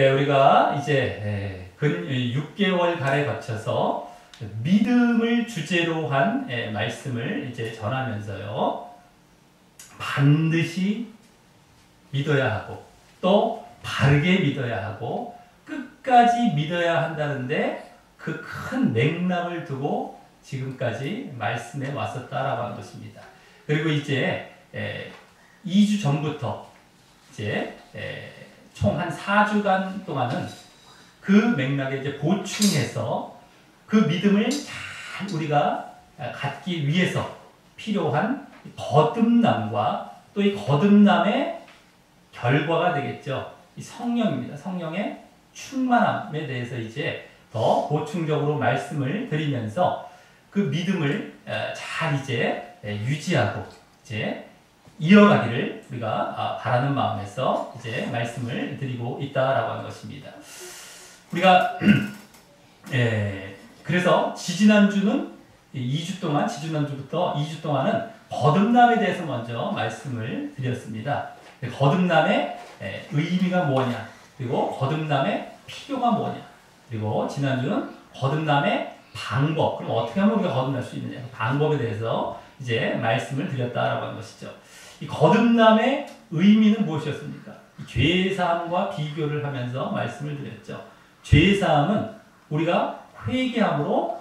우리가 이제 근 6개월간에 거쳐서 믿음을 주제로 한 말씀을 이제 전하면서요. 반드시 믿어야 하고 또 바르게 믿어야 하고 끝까지 믿어야 한다는데 그 큰 맥락을 두고 지금까지 말씀해 왔었다라고 하는 것입니다. 그리고 이제 2주 전부터 이제 총 한 4주간 동안은 그 맥락에 이제 보충해서 그 믿음을 잘 우리가 갖기 위해서 필요한 거듭남과 또 이 거듭남의 결과가 되겠죠. 이 성령입니다. 성령의 충만함에 대해서 이제 더 보충적으로 말씀을 드리면서 그 믿음을 잘 이제 유지하고 이제 이어가기를 우리가 바라는 마음에서 이제 말씀을 드리고 있다라고 하는 것입니다. 우리가 그래서 지지난주는 2주 동안 지지난주부터 2주 동안은 거듭남에 대해서 먼저 말씀을 드렸습니다. 거듭남의 의미가 뭐냐, 그리고 거듭남의 필요가 뭐냐, 그리고 지난주는 거듭남의 방법, 그럼 어떻게 하면 우리가 거듭날 수 있느냐, 그 방법에 대해서 이제 말씀을 드렸다라고 하는 것이죠. 이 거듭남의 의미는 무엇이었습니까? 죄사함과 비교를 하면서 말씀을 드렸죠. 죄사함은 우리가 회개함으로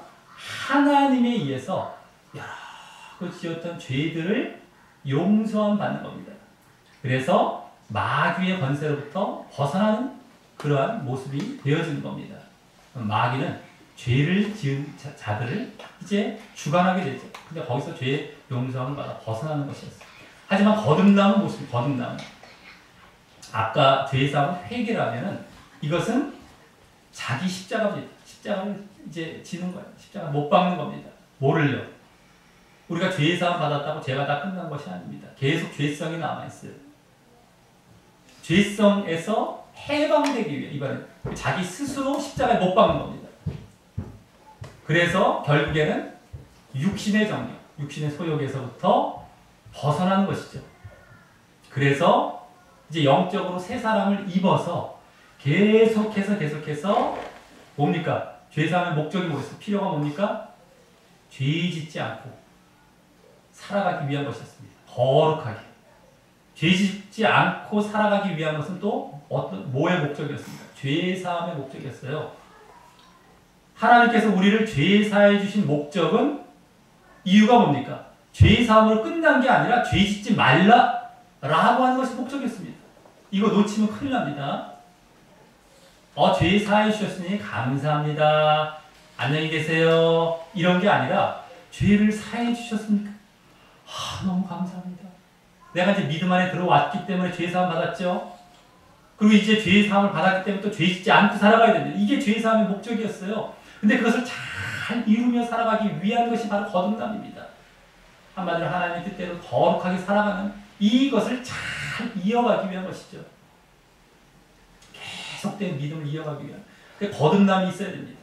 하나님에 의해서 여러 지었던 죄들을 용서함 받는 겁니다. 그래서 마귀의 권세로부터 벗어나는 그러한 모습이 되어지는 겁니다. 마귀는 죄를 지은 자들을 이제 주관하게 되죠. 근데 거기서 죄의 용서함을 받아 벗어나는 것이었어요. 하지만 거듭남은 무엇입니까? 거듭남은 아까 죄사함은 회개라면은 이것은 자기 십자가를 이제 지는 거예요. 십자가 못 박는 겁니다. 뭐를요? 우리가 죄사함 받았다고 죄가 다 끝난 것이 아닙니다. 계속 죄성이 남아있어요. 죄성에서 해방되기 위해 이번에 자기 스스로 십자가에 못 박는 겁니다. 그래서 결국에는 육신의 정욕, 육신의 소욕에서부터 벗어나는 것이죠. 그래서 이제 영적으로 새 사람을 입어서 계속해서 뭡니까? 죄사함의 목적이 뭐였어요? 필요가 뭡니까? 죄 짓지 않고 살아가기 위한 것이었습니다. 거룩하게. 죄 짓지 않고 살아가기 위한 것은 또 뭐의 목적이었습니까? 죄사함의 목적이었어요. 하나님께서 우리를 죄사해 주신 목적은 이유가 뭡니까? 죄사함으로 끝난 게 아니라 죄 짓지 말라라고 하는 것이 목적이었습니다. 이거 놓치면 큰일 납니다. 죄 사해 주셨으니 감사합니다. 안녕히 계세요. 이런 게 아니라 죄를 사해 주셨습니까? 너무 감사합니다. 내가 이제 믿음 안에 들어왔기 때문에 죄 사함 받았죠. 그리고 이제 죄 사함을 받았기 때문에 또 죄 짓지 않고 살아가야 됩니다. 이게 죄 사함의 목적이었어요. 근데 그것을 잘 이루며 살아가기 위한 것이 바로 거듭남입니다. 한마디로 하나님의 뜻대로 거룩하게 살아가는 이것을 잘 이어가기 위한 것이죠. 계속된 믿음을 이어가기 위한 거듭남이 있어야 됩니다.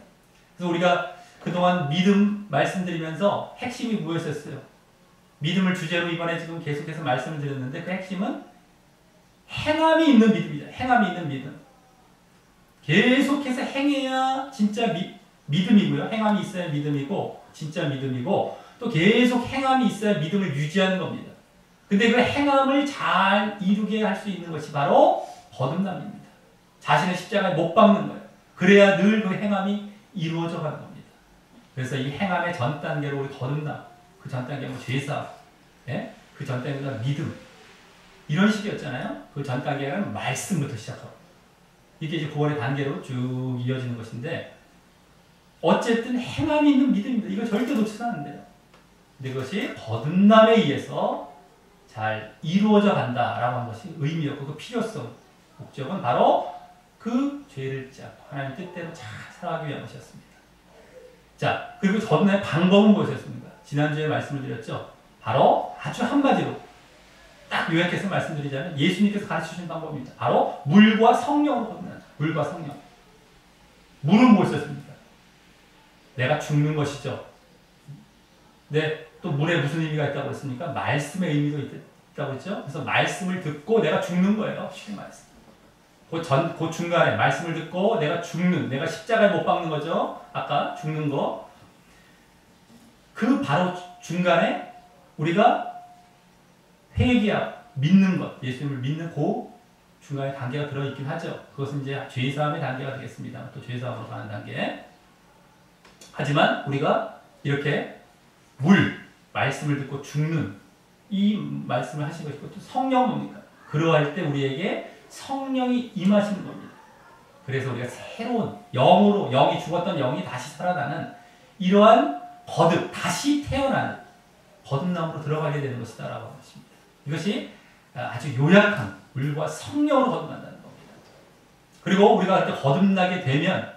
그래서 우리가 그동안 믿음 말씀드리면서 핵심이 무엇이었어요? 믿음을 주제로 이번에 지금 계속해서 말씀을 드렸는데 그 핵심은 행함이 있는 믿음이죠. 행함이 있는 믿음. 계속해서 행해야 진짜 믿음이고요. 행함이 있어야 믿음이고 진짜 믿음이고 또 계속 행함이 있어야 믿음을 유지하는 겁니다. 근데 그 행함을 잘 이루게 할 수 있는 것이 바로 거듭남입니다. 자신의 십자가에 못 박는 거예요. 그래야 늘 그 행함이 이루어져 가는 겁니다. 그래서 이 행함의 전 단계로 우리 거듭남, 그 전 단계는 죄사, 그 전 단계가 믿음, 이런 식이었잖아요. 그 전 단계는 말씀부터 시작하고 이게 이제 9월의 단계로 쭉 이어지는 것인데 어쨌든 행함이 있는 믿음입니다. 이거 절대 놓치면 안 돼요. 근데 그것이 거듭남에 의해서 잘 이루어져 간다라고 하는 것이 의미였고 그 필요성, 목적은 바로 그 죄를 짓지 않고 하나님 뜻대로 잘 살아가기 위한 것이었습니다. 자, 그리고 거듭남의 방법은 무엇이었습니까? 지난주에 말씀을 드렸죠. 바로 아주 한마디로 딱 요약해서 말씀드리자면 예수님께서 가르치신 방법입니다. 바로 물과 성령으로 거듭나는 물과 성령. 물은 무엇이었습니까? 내가 죽는 것이죠. 네, 또 물에 무슨 의미가 있다고 했습니까? 말씀의 의미도 있다고 했죠. 그래서 말씀을 듣고 내가 죽는 거예요. 쉽게 말해서. 그 중간에 말씀을 듣고 내가 내가 십자가에 못 박는 거죠. 아까 죽는 거. 그 바로 중간에 우리가 회개하고 믿는 것, 예수님을 믿는 그 중간에 단계가 들어있긴 하죠. 그것은 이제 죄사함의 단계가 되겠습니다. 또 죄사함으로 가는 단계. 하지만 우리가 이렇게 말씀을 듣고 죽는 이 말씀을 하신 것이고 또 성령은 뭡니까? 그러할 때 우리에게 성령이 임하시는 겁니다. 그래서 우리가 새로운 영이 죽었던 영이 다시 살아나는 이러한 다시 태어나는 거듭남으로 들어가게 되는 것이다라고 하는 것입니다. 이것이 아주 요약한 물과 성령으로 거듭난다는 겁니다. 그리고 우리가 그때 거듭나게 되면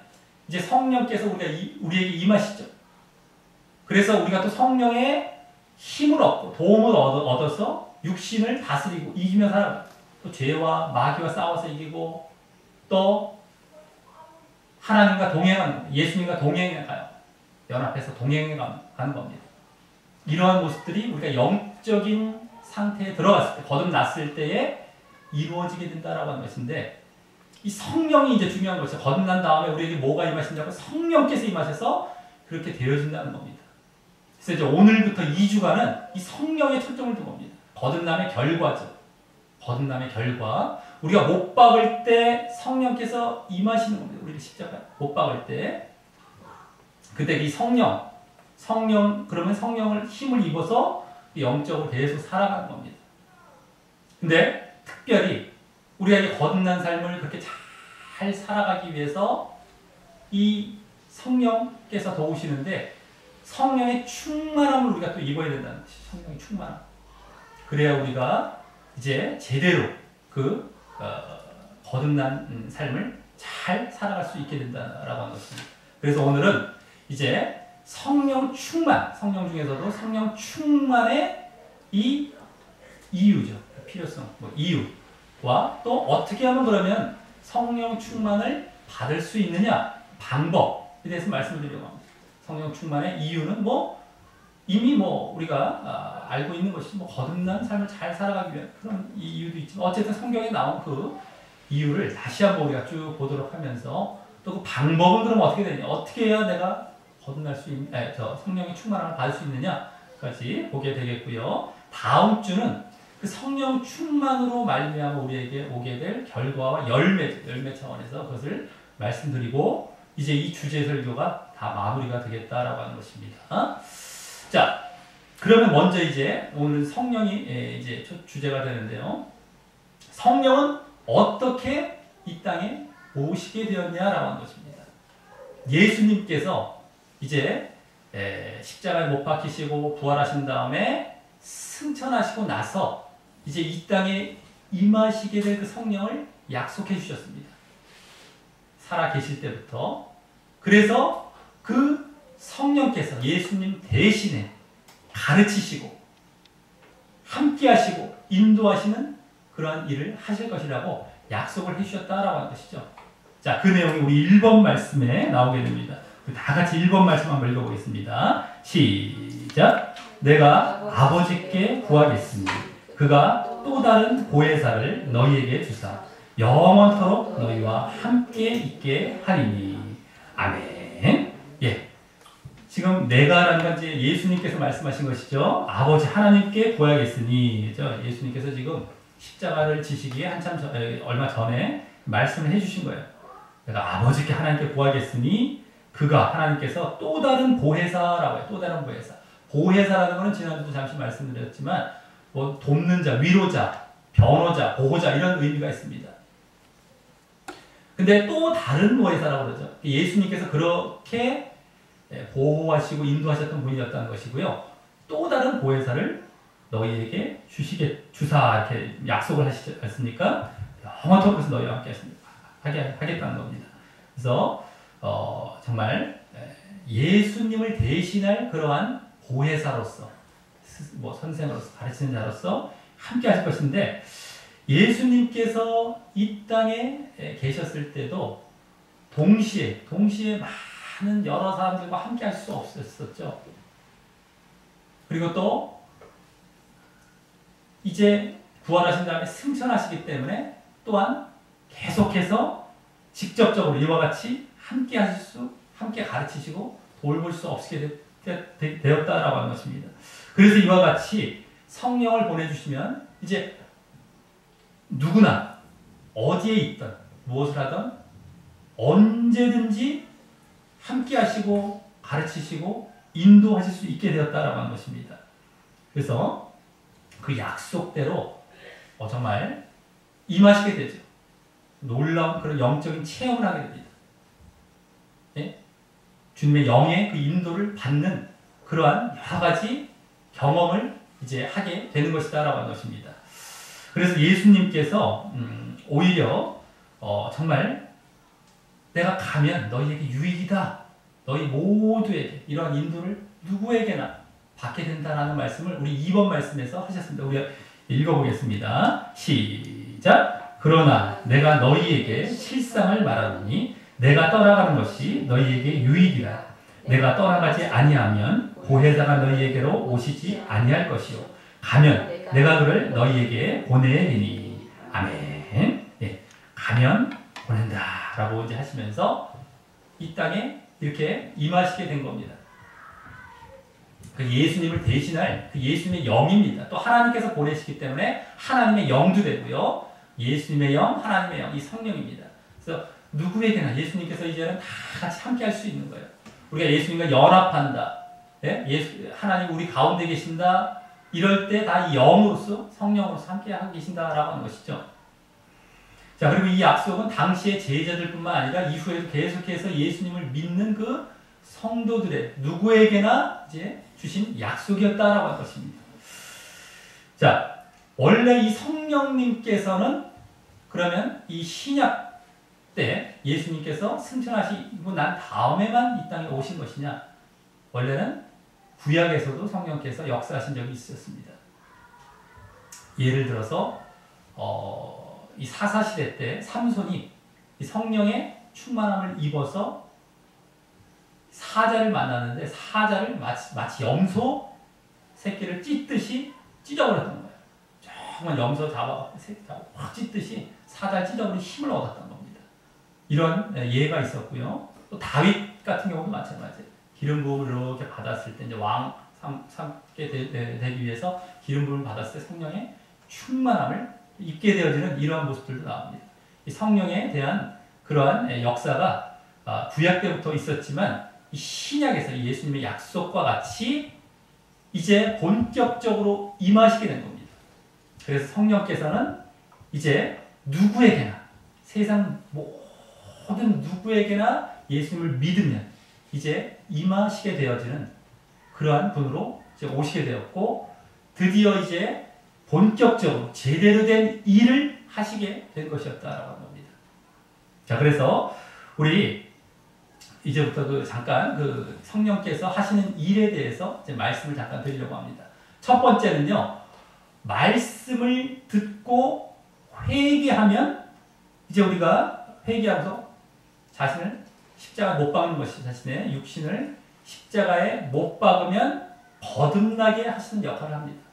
이제 성령께서 우리에게 임하시죠. 그래서 우리가 또 성령의 힘을 얻고 도움을 얻어서 육신을 다스리고 이기며 살아가요. 또 죄와 마귀와 싸워서 이기고 또 하나님과 동행하는 예수님과 동행해가요. 연합해서 동행해가는 겁니다. 이러한 모습들이 우리가 영적인 상태에 들어갔을 때 거듭났을 때에 이루어지게 된다라고 하는 것인데 이 성령이 이제 중요한 것이죠. 거듭난 다음에 우리에게 뭐가 임하신다고 성령께서 임하셔서 그렇게 되어진다는 겁니다. 그래서 이제 오늘부터 2주간은 이 성령에 초점을 둔 겁니다. 거듭남의 결과죠. 거듭남의 결과. 우리가 못 박을 때 성령께서 임하시는 겁니다. 우리를 십자가에 못 박을 때. 그때 이 성령 그러면 성령을 힘을 입어서 영적으로 계속 살아가는 겁니다. 근데 특별히 우리가 이 거듭난 삶을 그렇게 잘 살아가기 위해서 이 성령께서 도우시는데 성령의 충만함을 우리가 또 입어야 된다는 것이죠. 성령의 충만함. 그래야 우리가 이제 제대로 거듭난 삶을 잘 살아갈 수 있게 된다라고 하는 것입니다. 그래서 오늘은 이제 성령 중에서도 성령 충만의 이 이유죠. 필요성, 이유와 또 어떻게 하면 그러면 성령 충만을 받을 수 있느냐 방법에 대해서 말씀을 드리려고 합니다. 성령 충만의 이유는 이미 우리가 알고 있는 것이 거듭난 삶을 잘 살아가기 위한 그런 이유도 있지만 어쨌든 성경에 나온 그 이유를 다시 한번 우리가 쭉 보도록 하면서 또 그 방법은 그럼 어떻게 되냐 어떻게 해야 내가 거듭날 수 있는 성령의 충만함을 받을 수 있느냐까지 보게 되겠고요. 다음 주는 그 성령 충만으로 말미암아 우리에게 오게 될 결과와 열매 차원에서 그것을 말씀드리고 이제 이 주제 설교가 다 마무리가 되겠다라고 하는 것입니다. 자, 그러면 먼저 이제 오늘 성령이 이제 첫 주제가 되는데요. 성령은 어떻게 이 땅에 오시게 되었냐라고 하는 것입니다. 예수님께서 이제 십자가에 못 박히시고 부활하신 다음에 승천하시고 나서 이제 이 땅에 임하시게 될 그 성령을 약속해 주셨습니다. 살아 계실 때부터. 그래서 그 성령께서 예수님 대신에 가르치시고 함께 하시고 인도하시는 그러한 일을 하실 것이라고 약속을 해주셨다라고 하는 것이죠. 자, 그 내용이 우리 1번 말씀에 나오게 됩니다. 다 같이 1번 말씀 한번 읽어보겠습니다. 시작. 내가 아버지께 구하겠으니 그가 또 다른 보혜사를 너희에게 주사 영원토록 너희와 함께 있게 하리니. 아멘. 예. 지금 내가라는 건 이제 예수님께서 말씀하신 것이죠. 아버지 하나님께 구하겠으니. 예수님께서 지금 십자가를 지시기에 얼마 전에 말씀을 해주신 거예요. 내가 아버지께 하나님께 구하겠으니 그가 하나님께서 또 다른 보혜사라고 해요. 또 다른 보혜사. 보혜사라는 것은 지난주도 잠시 말씀드렸지만 돕는 자, 위로자, 변호자, 보호자 이런 의미가 있습니다. 근데 또 다른 보혜사라고 그러죠. 예수님께서 그렇게 보호하시고 인도하셨던 분이었다는 것이고요. 또 다른 보혜사를 너희에게 주사 이렇게 약속을 하시지 않습니까? 영원토록 그래서 너희와 함께 하겠다는 겁니다. 그래서 정말 예수님을 대신할 그러한 보혜사로서 선생으로서 가르치는 자로서 함께 하실 것인데 예수님께서 이 땅에 계셨을 때도 동시에 많은 여러 사람들과 함께 할 수 없었죠. 그리고 또 이제 부활하신 다음에 승천하시기 때문에 또한 계속해서 직접적으로 이와 같이 함께 가르치시고 돌볼 수 없게 되었다라고 하는 것입니다. 그래서 이와 같이 성령을 보내주시면 이제 누구나 어디에 있든 무엇을 하든 언제든지 함께 하시고 가르치시고 인도하실 수 있게 되었다라고 하는 것입니다. 그래서 그 약속대로 정말 임하시게 되죠. 놀라운 그런 영적인 체험을 하게 됩니다. 예? 주님의 영의 그 인도를 받는 그러한 여러 가지 경험을 이제 하게 되는 것이다라고 하는 것입니다. 그래서 예수님께서 오히려 정말 내가 가면 너희에게 유익이다. 너희 모두에게 이러한 인도를 누구에게나 받게 된다라는 말씀을 우리 2번 말씀에서 하셨습니다. 우리가 읽어보겠습니다. 시작! 그러나 내가 너희에게 실상을 말하노니 내가 떠나가는 것이 너희에게 유익이라. 내가 떠나가지 아니하면 보혜사가 너희에게로 오시지 아니할 것이요. 가면 내가 그를 너희에게 보내리니. 아멘. 네, 가면 보낸다라고 이제 하시면서 이 땅에 이렇게 임하시게 된 겁니다. 그 예수님을 대신할 그 예수님의 영입니다. 또 하나님께서 보내시기 때문에 하나님의 영도 되고요. 예수님의 영, 하나님의 영, 이 성령입니다. 그래서 누구에게나 예수님께서 이제는 다 같이 함께 할 수 있는 거예요. 우리가 예수님과 연합한다. 예? 하나님 우리 가운데 계신다. 이럴 때 다 이 영으로서 성령으로서 함께 하고 계신다라고 하는 것이죠. 자, 그리고 이 약속은 당시의 제자들뿐만 아니라 이후에도 계속해서 예수님을 믿는 그 성도들의 누구에게나 이제 주신 약속이었다라고 할 것입니다. 자, 원래 이 성령님께서는 그러면 이 신약 때 예수님께서 승천하시고 난 다음에만 이 땅에 오신 것이냐? 원래는 구약에서도 성령께서 역사하신 적이 있었습니다. 예를 들어서 이 사사시대 때 삼손이 이 성령의 충만함을 입어서 사자를 만났는데 사자를 마치 염소 새끼를 찢듯이 찢어버렸던 거예요. 정말 염소 새끼 잡아 확 찢듯이 사자를 찢어버린 힘을 얻었던 겁니다. 이런 예가 있었고요. 또 다윗 같은 경우도 마찬가지예요. 기름 부음을 이렇게 받았을 때 이제 왕 삼게 되기 위해서 기름 부음을 받았을 때 성령의 충만함을 입게 되어지는 이러한 모습들도 나옵니다. 이 성령에 대한 그러한 역사가 구약 때부터 있었지만 이 신약에서 예수님의 약속과 같이 이제 본격적으로 임하시게 된 겁니다. 그래서 성령께서는 이제 누구에게나 세상 모든 누구에게나 예수님을 믿으면 이제 임하시게 되어지는 그러한 분으로 이제 오시게 되었고 드디어 이제 본격적으로 제대로 된 일을 하시게 된 것이었다라고 하는 겁니다. 자, 그래서 우리 이제부터 잠깐 성령께서 하시는 일에 대해서 이제 말씀을 잠깐 드리려고 합니다. 첫 번째는요, 말씀을 듣고 회개하면 이제 우리가 회개하고서 자신을 십자가에 못 박는 것이 자신의 육신을 십자가에 못 박으면 거듭나게 하시는 역할을 합니다.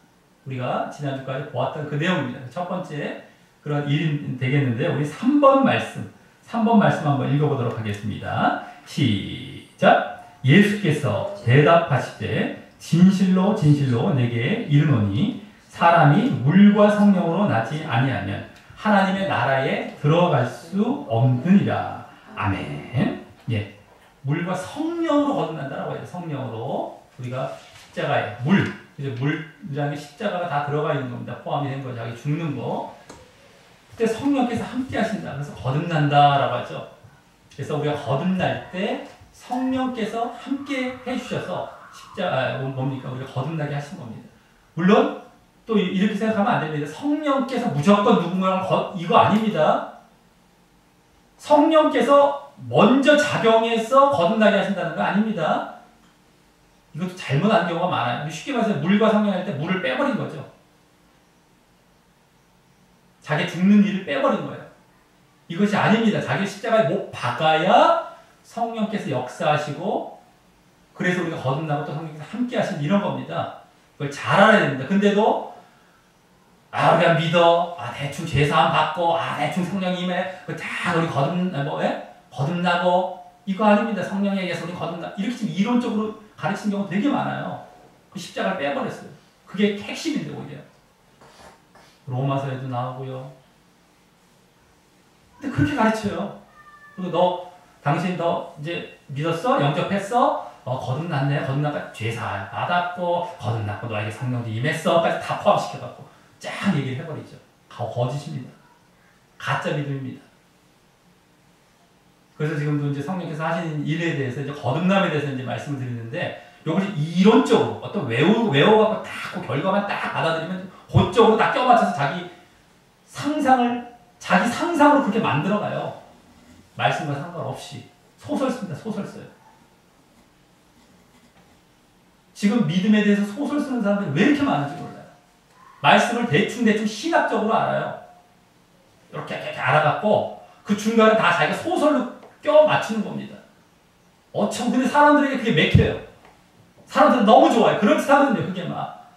우리가 지난주까지 보았던 그 내용입니다. 첫 번째 그런 일이 되겠는데 우리 3번 말씀 한번 읽어보도록 하겠습니다. 시작! 예수께서 대답하시되 진실로 진실로 내게 이르노니 사람이 물과 성령으로 나지 아니하면 하나님의 나라에 들어갈 수 없느니라. 아멘. 예, 물과 성령으로 거듭난다라고 해요. 성령으로 우리가 십자가에 이제 물이라는 십자가가 다 들어가 있는 겁니다. 포함이 된 거, 자기 죽는 거. 그때 성령께서 함께 하신다. 그래서 거듭난다라고 하죠. 그래서 우리가 거듭날 때 성령께서 함께 해주셔서 우리가 거듭나게 하신 겁니다. 물론 또 이렇게 생각하면 안 됩니다. 성령께서 무조건 누군가랑 이거 아닙니다. 성령께서 먼저 작용해서 거듭나게 하신다는 거 아닙니다. 이것도 잘못한 경우가 많아요. 쉽게 말해서 물과 성령 할 때 물을 빼버린 거죠. 자기 죽는 일을 빼버린 거예요. 이것이 아닙니다. 자기 십자가에 못 박아야 성령께서 역사하시고 그래서 우리가 거듭나고 또 성령께서 함께 하신 이런 겁니다. 그걸 잘 알아야 됩니다. 근데도 아, 우리가 믿어. 아, 대충 죄사함 받고, 아, 대충 성령 임해. 다 우리 거듭나고. 이거 아닙니다. 성령에 의해서 우리 거듭나. 이렇게 지금 이론적으로 가르치는 경우 되게 많아요. 그 십자가를 빼버렸어요. 그게 핵심인데, 오히려. 로마서에도 나오고요. 근데 그렇게 가르쳐요. 그리고 당신 이제 믿었어? 영접했어? 거듭났네? 거듭났다? 죄사 받았고, 거듭났고, 너에게 성령도 임했어? 까지 다 포함시켜갖고, 쫙 얘기를 해버리죠. 거짓입니다. 가짜 믿음입니다. 그래서 지금도 이제 성령께서 하시는 일에 대해서, 이제 거듭남에 대해서 이제 말씀을 드리는데, 요걸 이론적으로, 어떤 외워갖고 딱, 그 결과만 딱 받아들이면, 그쪽으로 딱 껴맞춰서 자기 상상으로 그렇게 만들어가요. 말씀과 상관없이. 소설 씁니다. 소설 써요. 지금 믿음에 대해서 소설 쓰는 사람들이 왜 이렇게 많은지 몰라요. 말씀을 대충 신학적으로 알아요. 이렇게 알아갖고 그 중간에 다 자기가 소설로 껴 맞추는 겁니다. 근데 사람들에게 그게 맥혀요. 사람들은 너무 좋아요. 그렇다거든요. 그게 막.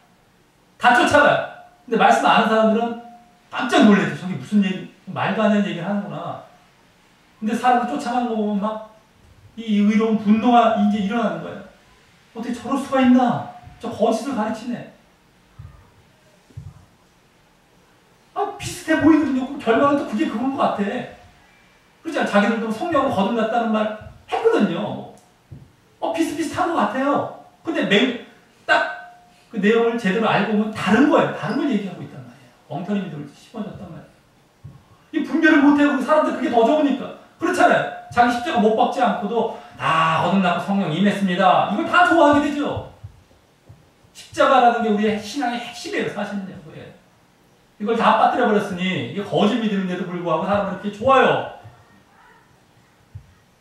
다 쫓아가요. 근데 말씀 아는 사람들은 깜짝 놀라죠. 저게 무슨 얘기, 말도 안 되는 얘기를 하는구나. 근데 사람들 쫓아가는 거 보면 막 이 의로운 분노가 이제 일어나는 거예요. 어떻게 저럴 수가 있나? 저 거짓을 가르치네. 비슷해 보이거든요. 그럼 결과는 또 그게 그건 것 같아. 그렇지 않아? 자기들도 성령으로 거듭났다는 말 했거든요. 비슷비슷한 것 같아요. 근데 딱 그 내용을 제대로 알고 보면 다른 거예요. 다른 걸 얘기하고 있단 말이에요. 엉터리 믿음을 심어줬단 말이에요. 이 분별을 못해요. 사람들 그게 더 좋으니까. 그렇잖아요. 자기 십자가 못 박지 않고도 다 거듭나고 성령 임했습니다. 이걸 다 좋아하게 되죠. 십자가라는 게 우리의 신앙의 핵심이에요. 사실은요. 이걸 다 빠뜨려버렸으니 이게 거짓 믿음인데도 불구하고 사람은 이렇게 좋아요.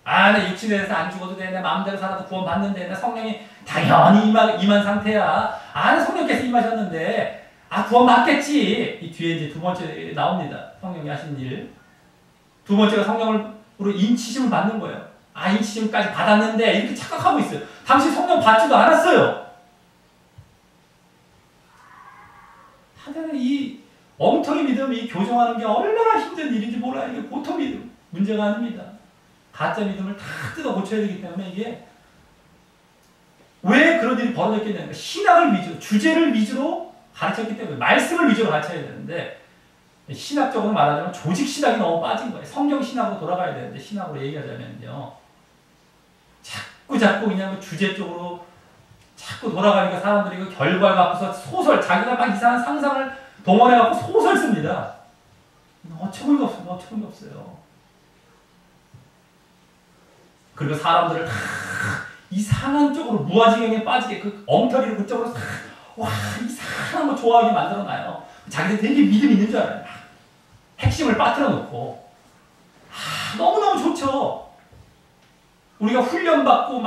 내 육신에 대해서 안 죽어도 돼. 내 마음대로 살아도 구원 받는데. 내 성령이 당연히 임한 상태야. 성령께서 임하셨는데 구원 받겠지. 이 뒤에 이제 두 번째 나옵니다. 성령이 하신 일. 두 번째가 성령으로 인치심을 받는 거예요. 인치심까지 받았는데 이렇게 착각하고 있어요. 당시 성령 받지도 않았어요. 하여튼 이 엉터리 믿음이 교정하는 게 얼마나 힘든 일인지 몰라요. 이게 보통 믿음. 문제가 아닙니다. 가짜 믿음을 다 뜯어 고쳐야 되기 때문에 이게 왜 그런 일이 벌어졌겠냐면 신학을 위주로, 주제를 위주로 가르쳤기 때문에 말씀을 위주로 가르쳐야 되는데 신학적으로 말하자면 조직 신학이 너무 빠진 거예요. 성경 신학으로 돌아가야 되는데 신학으로 얘기하자면요. 자꾸 그냥 주제 쪽으로 자꾸 돌아가니까 사람들이 그 결과를 갖고서 소설, 자기가 막 이상한 상상을 동원해갖고 소설 씁니다. 어처구니가 없어요. 그리고 사람들을 다 이상한 쪽으로 무아지경에 빠지게 그 엉터리를 그쪽으로 이상한 거 좋아하게 만들어놔요. 자기들 되게 믿음 있는 줄 알아요. 핵심을 빠뜨려 놓고 너무너무 좋죠. 우리가 훈련받고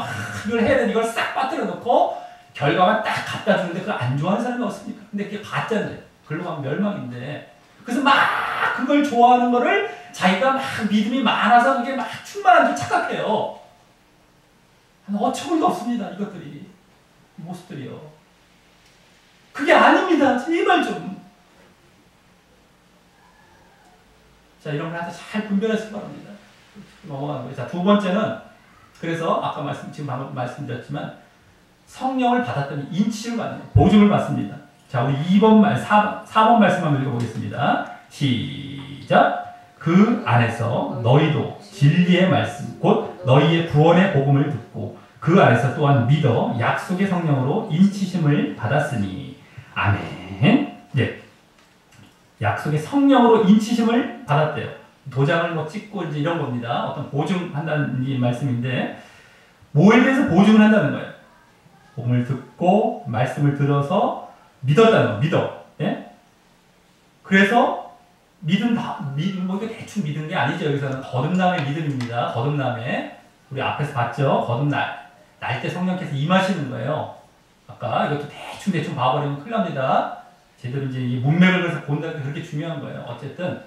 이걸 해야 되는 이걸 싹 빠뜨려 놓고 결과만 딱 갖다 주는데 그걸 안 좋아하는 사람이 없습니까? 근데 그게 가짜인데 글로 가면 멸망인데 그래서 그걸 좋아하는 거를 자기가 믿음이 많아서 그게 충만한 줄 착각해요. 어처구니가 없습니다. 이것들이. 이 모습들이요. 그게 아닙니다. 제발 좀. 자, 이런 걸 하여튼 잘 분별하시기 바랍니다. 넘어가는 거예요. 자, 두 번째는 그래서 아까 지금 방금 말씀드렸지만 성령을 받았더니 인치를 받는 거예요. 보증을 받습니다. 자, 우리 4번 말씀 한번 읽어보겠습니다. 시작. 그 안에서 너희도 진리의 말씀 곧 너희의 구원의 복음을 듣고 그 안에서 또한 믿어 약속의 성령으로 인치심을 받았으니 아멘. 네. 약속의 성령으로 인치심을 받았대요. 도장을 찍고 이제 이런 겁니다. 어떤 보증한다는 이 말씀인데 뭐에 대해서 보증을 한다는 거예요. 복음을 듣고 말씀을 들어서 믿었다는 거. 믿어. 예? 그래서 믿음 뭐 이게 대충 믿은 게 아니죠. 여기서는 거듭남의 믿음입니다. 거듭남의 우리 앞에서 봤죠. 거듭날 때 성령께서 임하시는 거예요. 아까 이것도 대충 봐버리면 큰일 납니다. 제대로 이제 이 문맥을 그래서 본다는 게 그렇게 중요한 거예요. 어쨌든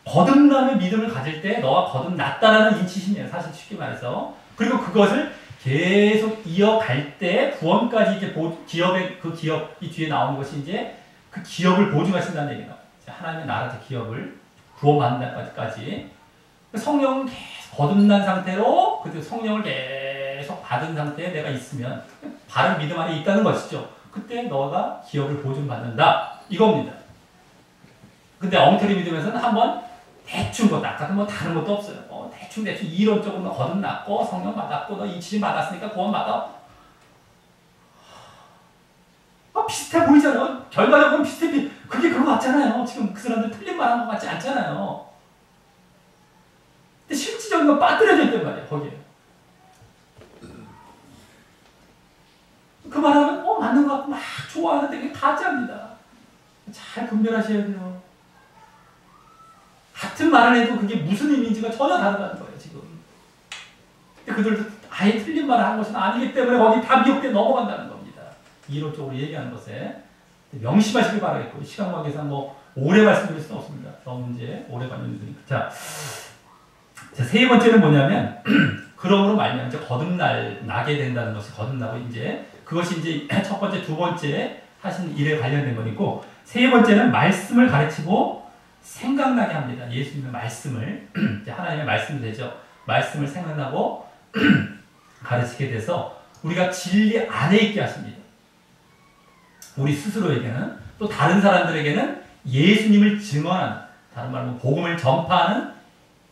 거듭남의 믿음을 가질 때 너가 거듭났다라는 인치심이에요. 사실 쉽게 말해서. 그리고 그것을 계속 이어갈 때 구원까지 이제 기업의 그 기업 이 뒤에 나오는 것이 이제 그 기업을 보증하신다는 얘기예요. 하나님의 나라의 기업을 구원받는 데까지 성령은 계속 거듭난 상태로 그 성령을 계속 받은 상태에 내가 있으면 바른 믿음 안에 있다는 것이죠. 그때 너가 기업을 보존받는다 이겁니다. 근데 엉터리 믿음에서는 한번 대충 뭐 아까도 뭐 다른 것도 없어요. 대충 이론적으로 너 거듭났고 성령 받았고 너 인치심 받았으니까 구원받아. 비슷해 보이잖아요. 결과적으로는 비슷해. 그게 그거 같잖아요. 지금 그 사람들 틀린 말 한 것 같지 않잖아요. 근데 실질적인 건 빠뜨려져 있단 말이에요. 거기에. 그 말하면 맞는 것 같고 막 좋아하는데 그게 가짜입니다. 잘 분별하셔야 돼요. 같은 말을 해도 그게 무슨 의미인지가 전혀 다르다는 거예요. 지금. 근데 그들도 아예 틀린 말을 한 것은 아니기 때문에 거기 다 미혹돼 넘어간다는 겁니다. 이론적으로 얘기하는 것에 명심하시길 바라겠고 시간 관계상 뭐 오래 말씀드릴 수는 없습니다. 너무 이제 오래 관련되니까. 자, 세 번째는 뭐냐면 그러므로 말미암아 이제 거듭나게 된다는 것이 거듭나고 이제 그것이 이제 첫 번째, 두 번째 하신 일에 관련된 거니고 세 번째는 말씀을 가르치고 생각나게 합니다. 예수님의 말씀을 이제 하나님의 말씀이 되죠. 말씀을 생각나고 가르치게 돼서 우리가 진리 안에 있게 하십니다. 우리 스스로에게는 또 다른 사람들에게는 예수님을 증언하는 다른 말로 복음을 전파하는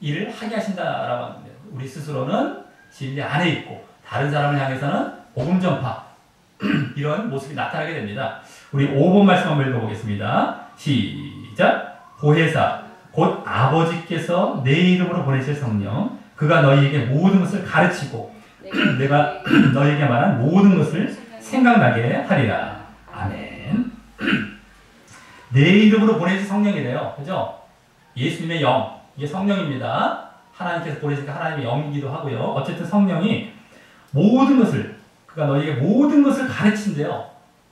일을 하게 하신다라고 합니다. 우리 스스로는 진리 안에 있고 다른 사람을 향해서는 복음 전파 이런 모습이 나타나게 됩니다. 우리 5번 말씀 한번 읽어보겠습니다. 시작. 보혜사 곧 아버지께서 내 이름으로 보내실 성령 그가 너희에게 모든 것을 가르치고 내가 너희에게 말한 모든 것을 생각나게 하리라. 아멘. 내 이름으로 보내신 성령이래요. 그죠? 예수님의 영. 이게 성령입니다. 하나님께서 보내시니까 하나님의 영이기도 하고요. 어쨌든 성령이 모든 것을, 그가 너희에게 모든 것을 가르친대요.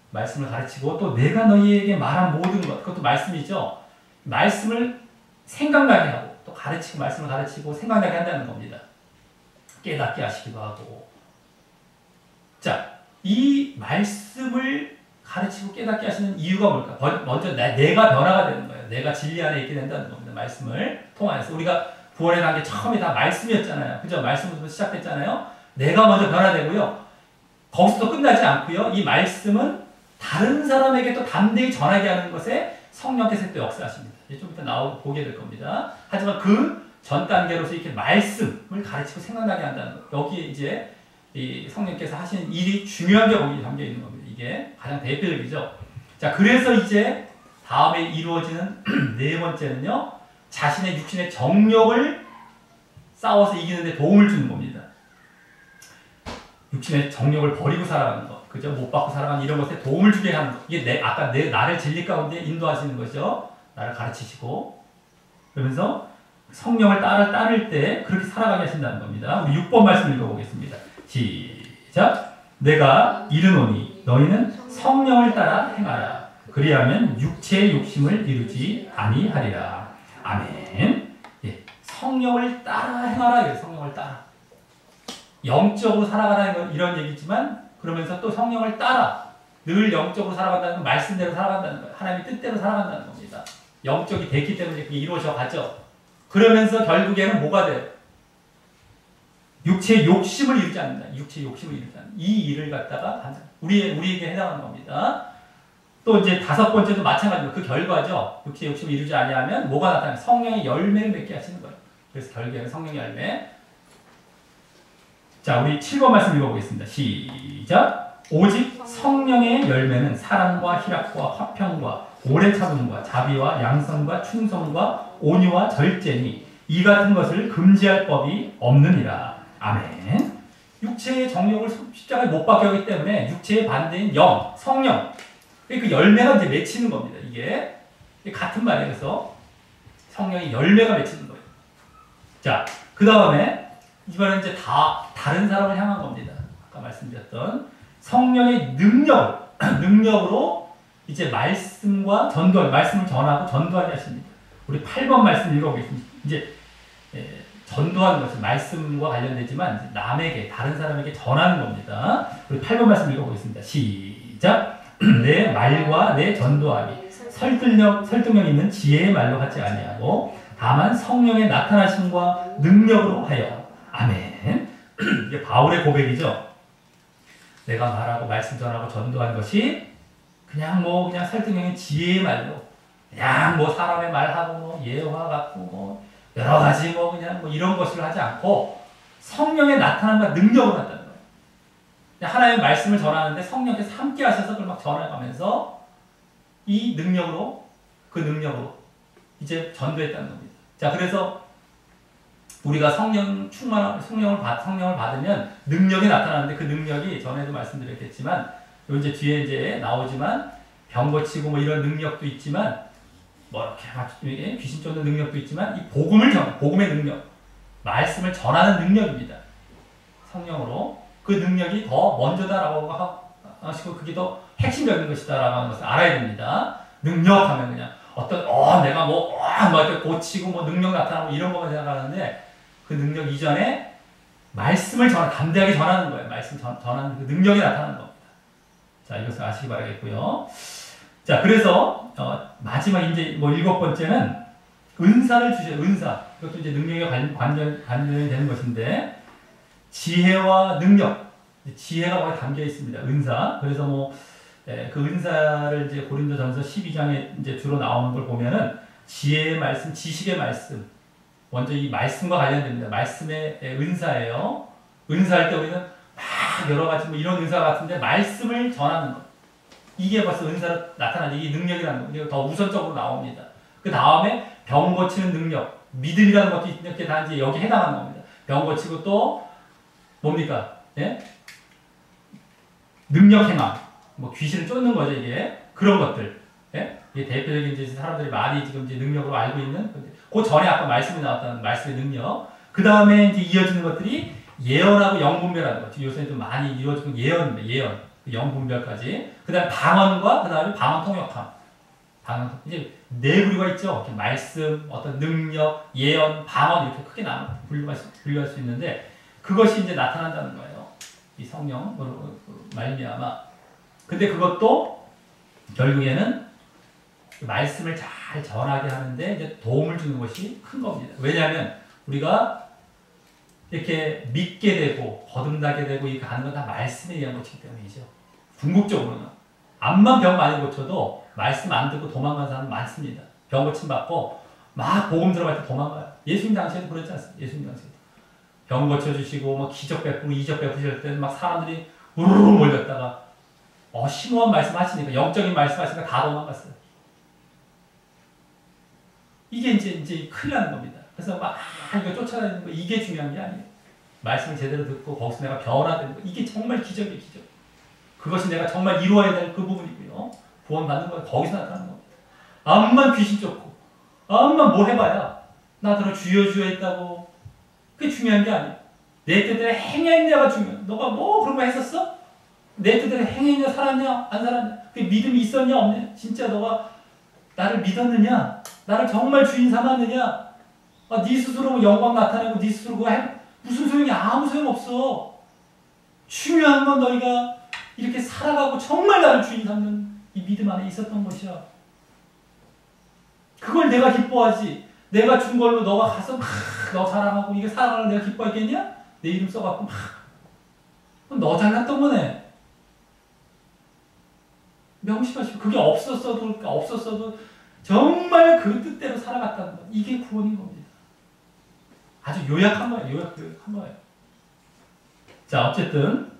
말씀을 가르치고 또 내가 너희에게 말한 모든 것, 그것도 말씀이죠. 말씀을 생각나게 하고 또 가르치고 말씀을 가르치고 생각나게 한다는 겁니다. 깨닫게 하시기도 하고. 자, 이 말씀을 가르치고 깨닫게 하시는 이유가 뭘까? 먼저 내가 변화가 되는 거예요. 내가 진리 안에 있게 된다는 겁니다. 말씀을 통해서. 우리가 구원의 단계 처음에 다 말씀이었잖아요. 그죠? 말씀부터 시작했잖아요. 내가 먼저 변화되고요. 거기서 끝나지 않고요. 이 말씀은 다른 사람에게 또 담대히 전하게 하는 것에 성령께서 또 역사하십니다. 이제 좀 이따 보게 될 겁니다. 하지만 그 전 단계로서 이렇게 말씀을 가르치고 생각나게 한다는 것. 여기에 이제 이 성령께서 하시는 일이 중요하게 거기 담겨 있는 겁니다. 이게 가장 대표적이죠. 자, 그래서 이제 다음에 이루어지는 네 번째는요, 자신의 육신의 정욕을 싸워서 이기는데 도움을 주는 겁니다. 육신의 정욕을 버리고 살아가는 것, 그죠? 못 받고 살아가는 이런 것에 도움을 주게 하는 것. 이게 아까 나를 진리 가운데 인도하시는 거죠. 나를 가르치시고. 그러면서 성령을 따를 때 그렇게 살아가게 하신다는 겁니다. 우리 6번 말씀 읽어보겠습니다. 시작. 내가 이르노니 너희는 성령을 따라 행하라. 그리하면 육체의 욕심을 이루지 아니하리라. 아멘. 예, 성령을 따라 행하라. 성령을 따라. 영적으로 살아가라는 건 이런 얘기지만 그러면서 또 성령을 따라 늘 영적으로 살아간다는 건 말씀대로 살아간다는 거예요. 하나님의 뜻대로 살아간다는 겁니다. 영적이 됐기 때문에 그게 이루어져 가죠. 그러면서 결국에는 뭐가 돼요? 육체의 욕심을 이루지 않는다. 육체의 욕심을 이루지 않는다. 이 일을 갖다가 우리에게 해당하는 겁니다. 또 이제 다섯 번째도 마찬가지로 그 결과죠. 육체의 욕심을 이루지 아니하면 뭐가 나타나요? 성령의 열매를 맺게 하시는 거예요. 그래서 결국에는 성령의 열매. 자, 우리 7번 말씀 읽어보겠습니다. 시작. 오직 성령의 열매는 사랑과 희락과 화평과 오래 참음과 자비와 양선과 충성과 온유와 절제니 이 같은 것을 금지할 법이 없느니라. 아멘. 육체의 정욕을 십자가에 못 박게 하기 때문에 육체의 반대인 영, 성령. 그 열매가 이제 맺히는 겁니다. 이게 같은 말이에요. 그래서 성령의 열매가 맺히는 거예요. 자, 그 다음에 이번엔 이제 다른 사람을 향한 겁니다. 아까 말씀드렸던 성령의 능력으로 이제 말씀과 말씀을 전하고 전도하게 하십니다. 우리 8번 말씀 읽어보겠습니다. 이제 전도하는 것은 말씀과 관련되지만 이제 남에게, 다른 사람에게 전하는 겁니다. 우리 8번 말씀 읽어보겠습니다. 시작. 내 말과 내 전도함이 설득력 있는 지혜의 말로 하지 아니하고 다만 성령의 나타나심과 능력으로 하여. 아멘. 이게 바울의 고백이죠. 내가 말하고 말씀 전하고 전도한 것이 그냥 설득력 있는 지혜의 말로, 그냥 사람의 말하고 예화 갖고 여러 가지 그냥 이런 것을 하지 않고 성령의 나타남과 능력으로 한다는 거예요. 하나님의 말씀을 전하는데 성령께서 함께 하셔서 그걸 막 전해가면서 이 능력으로, 그 능력으로 이제 전도했다는 겁니다. 자, 그래서 우리가 성령을 받으면 능력이 나타나는데 그 능력이 전에도 말씀드렸겠지만 이제 뒤에 이제 나오지만 병 고치고 이런 능력도 있지만 이렇게 귀신 쫓는 능력도 있지만 이 복음의 능력, 말씀을 전하는 능력입니다. 성령으로 그 능력이 더 먼저다라고 하시고 그게 더 핵심적인 것이다라고 하는 것을 알아야 됩니다. 능력하면 그냥 내가 이렇게 고치고 능력 나타나고 이런 것만 생각하는데 그 능력 이전에 말씀을 담대하게 전하는 거예요. 말씀 전하는 그 능력이 나타나는 겁니다. 자, 이것을 아시기 바라겠고요. 자, 그래서 마지막 이제 7번째는 은사를 주셔요. 은사. 이것도 이제 능력에 관련이 되는 것인데 지혜와 능력. 지혜가 거기 담겨 있습니다. 은사. 그래서 그 은사를 이제 고린도전서 12장에 이제 주로 나오는 걸 보면은 지혜의 말씀, 지식의 말씀. 먼저 이 말씀과 관련됩니다. 말씀의 은사예요. 은사할 때 우리는 막 여러 가지 이런 은사 같은데 말씀을 전하는 것. 이게 벌써 은사로 나타나는 이게 능력이라는 거. 더 우선적으로 나옵니다. 그 다음에 병 고치는 능력, 믿음이라는 것도 이렇게 다 이제 여기 해당하는 겁니다. 병 고치고 또 뭡니까? 예? 능력 행함. 귀신을 쫓는 거죠, 이게. 그런 것들. 예? 이게 대표적인 이제 사람들이 많이 지금 이제 능력으로 알고 있는. 그 전에 아까 말씀이 나왔던 말씀의 능력. 그 다음에 이제 이어지는 것들이 예언하고 영분별하는 것. 요새 좀 많이 이루어지고 예언입니다. 예언. 영분별까지. 그 다음에 방언과 그 다음에 방언 통역함. 이제 네 부류가 있죠. 이렇게 말씀, 어떤 능력, 예언, 방언 이렇게 크게 분류할 수 있는데 그것이 이제 나타난다는 거예요. 이 성령으로 말미암아. 근데 그것도 결국에는 말씀을 잘 전하게 하는데 이제 도움을 주는 것이 큰 겁니다. 왜냐하면 우리가 이렇게 믿게 되고 거듭나게 되고 이렇게 하는 건 다 말씀에 의한 것이기 때문이죠. 궁극적으로는 암만 병 많이 고쳐도 말씀 안 듣고 도망가는 사람 많습니다. 병 고침 받고 막 복음 들어갈 때 도망가요. 예수님 당시에도 그렇지 않습니까? 예수님 당시에도 병 고쳐주시고 이적 베푸고 이적 베푸실 때는 막 사람들이 우르르 몰렸다가 심오한 말씀 하시니까 영적인 말씀 하시니까 다 도망갔어요. 이게 이제 큰일 나는 겁니다. 그래서 이거 쫓아다니는 거 이게 중요한 게 아니에요. 말씀을 제대로 듣고 거기서 내가 변화되는 거 이게 정말 기적이에요, 기적. 그것이 내가 정말 이루어야 될 그 부분이고요. 구원받는 건 거기서 나타나는 겁니다. 암만 귀신 쫓고 암만 해봐야 나더러 주여 주여 했다고 그게 중요한 게 아니에요. 내 뜻대로 행했냐가 중요해. 너가 그런 거 했었어? 내 뜻대로 행했냐, 살았냐, 안 살았냐? 그 믿음이 있었냐, 없냐? 진짜 너가 나를 믿었느냐? 나를 정말 주인 삼았느냐? 네 스스로 영광 나타내고 네 스스로 그거 무슨 소용이 아무 소용 없어. 중요한 건 너희가 이렇게 살아가고 정말 나를 주인 삼는 이 믿음 안에 있었던 것이야. 그걸 내가 기뻐하지. 내가 준 걸로 너가 가서 너 사랑하고 이게 사랑을 내가 기뻐했겠냐? 내 이름 써갖고 너 잘났던 거네. 명심하시고 그게 없었어도 정말 그 뜻대로 살아갔다는 거. 이게 구원인 겁니다. 아주 요약한 거예요. 요약한 거예요. 자, 어쨌든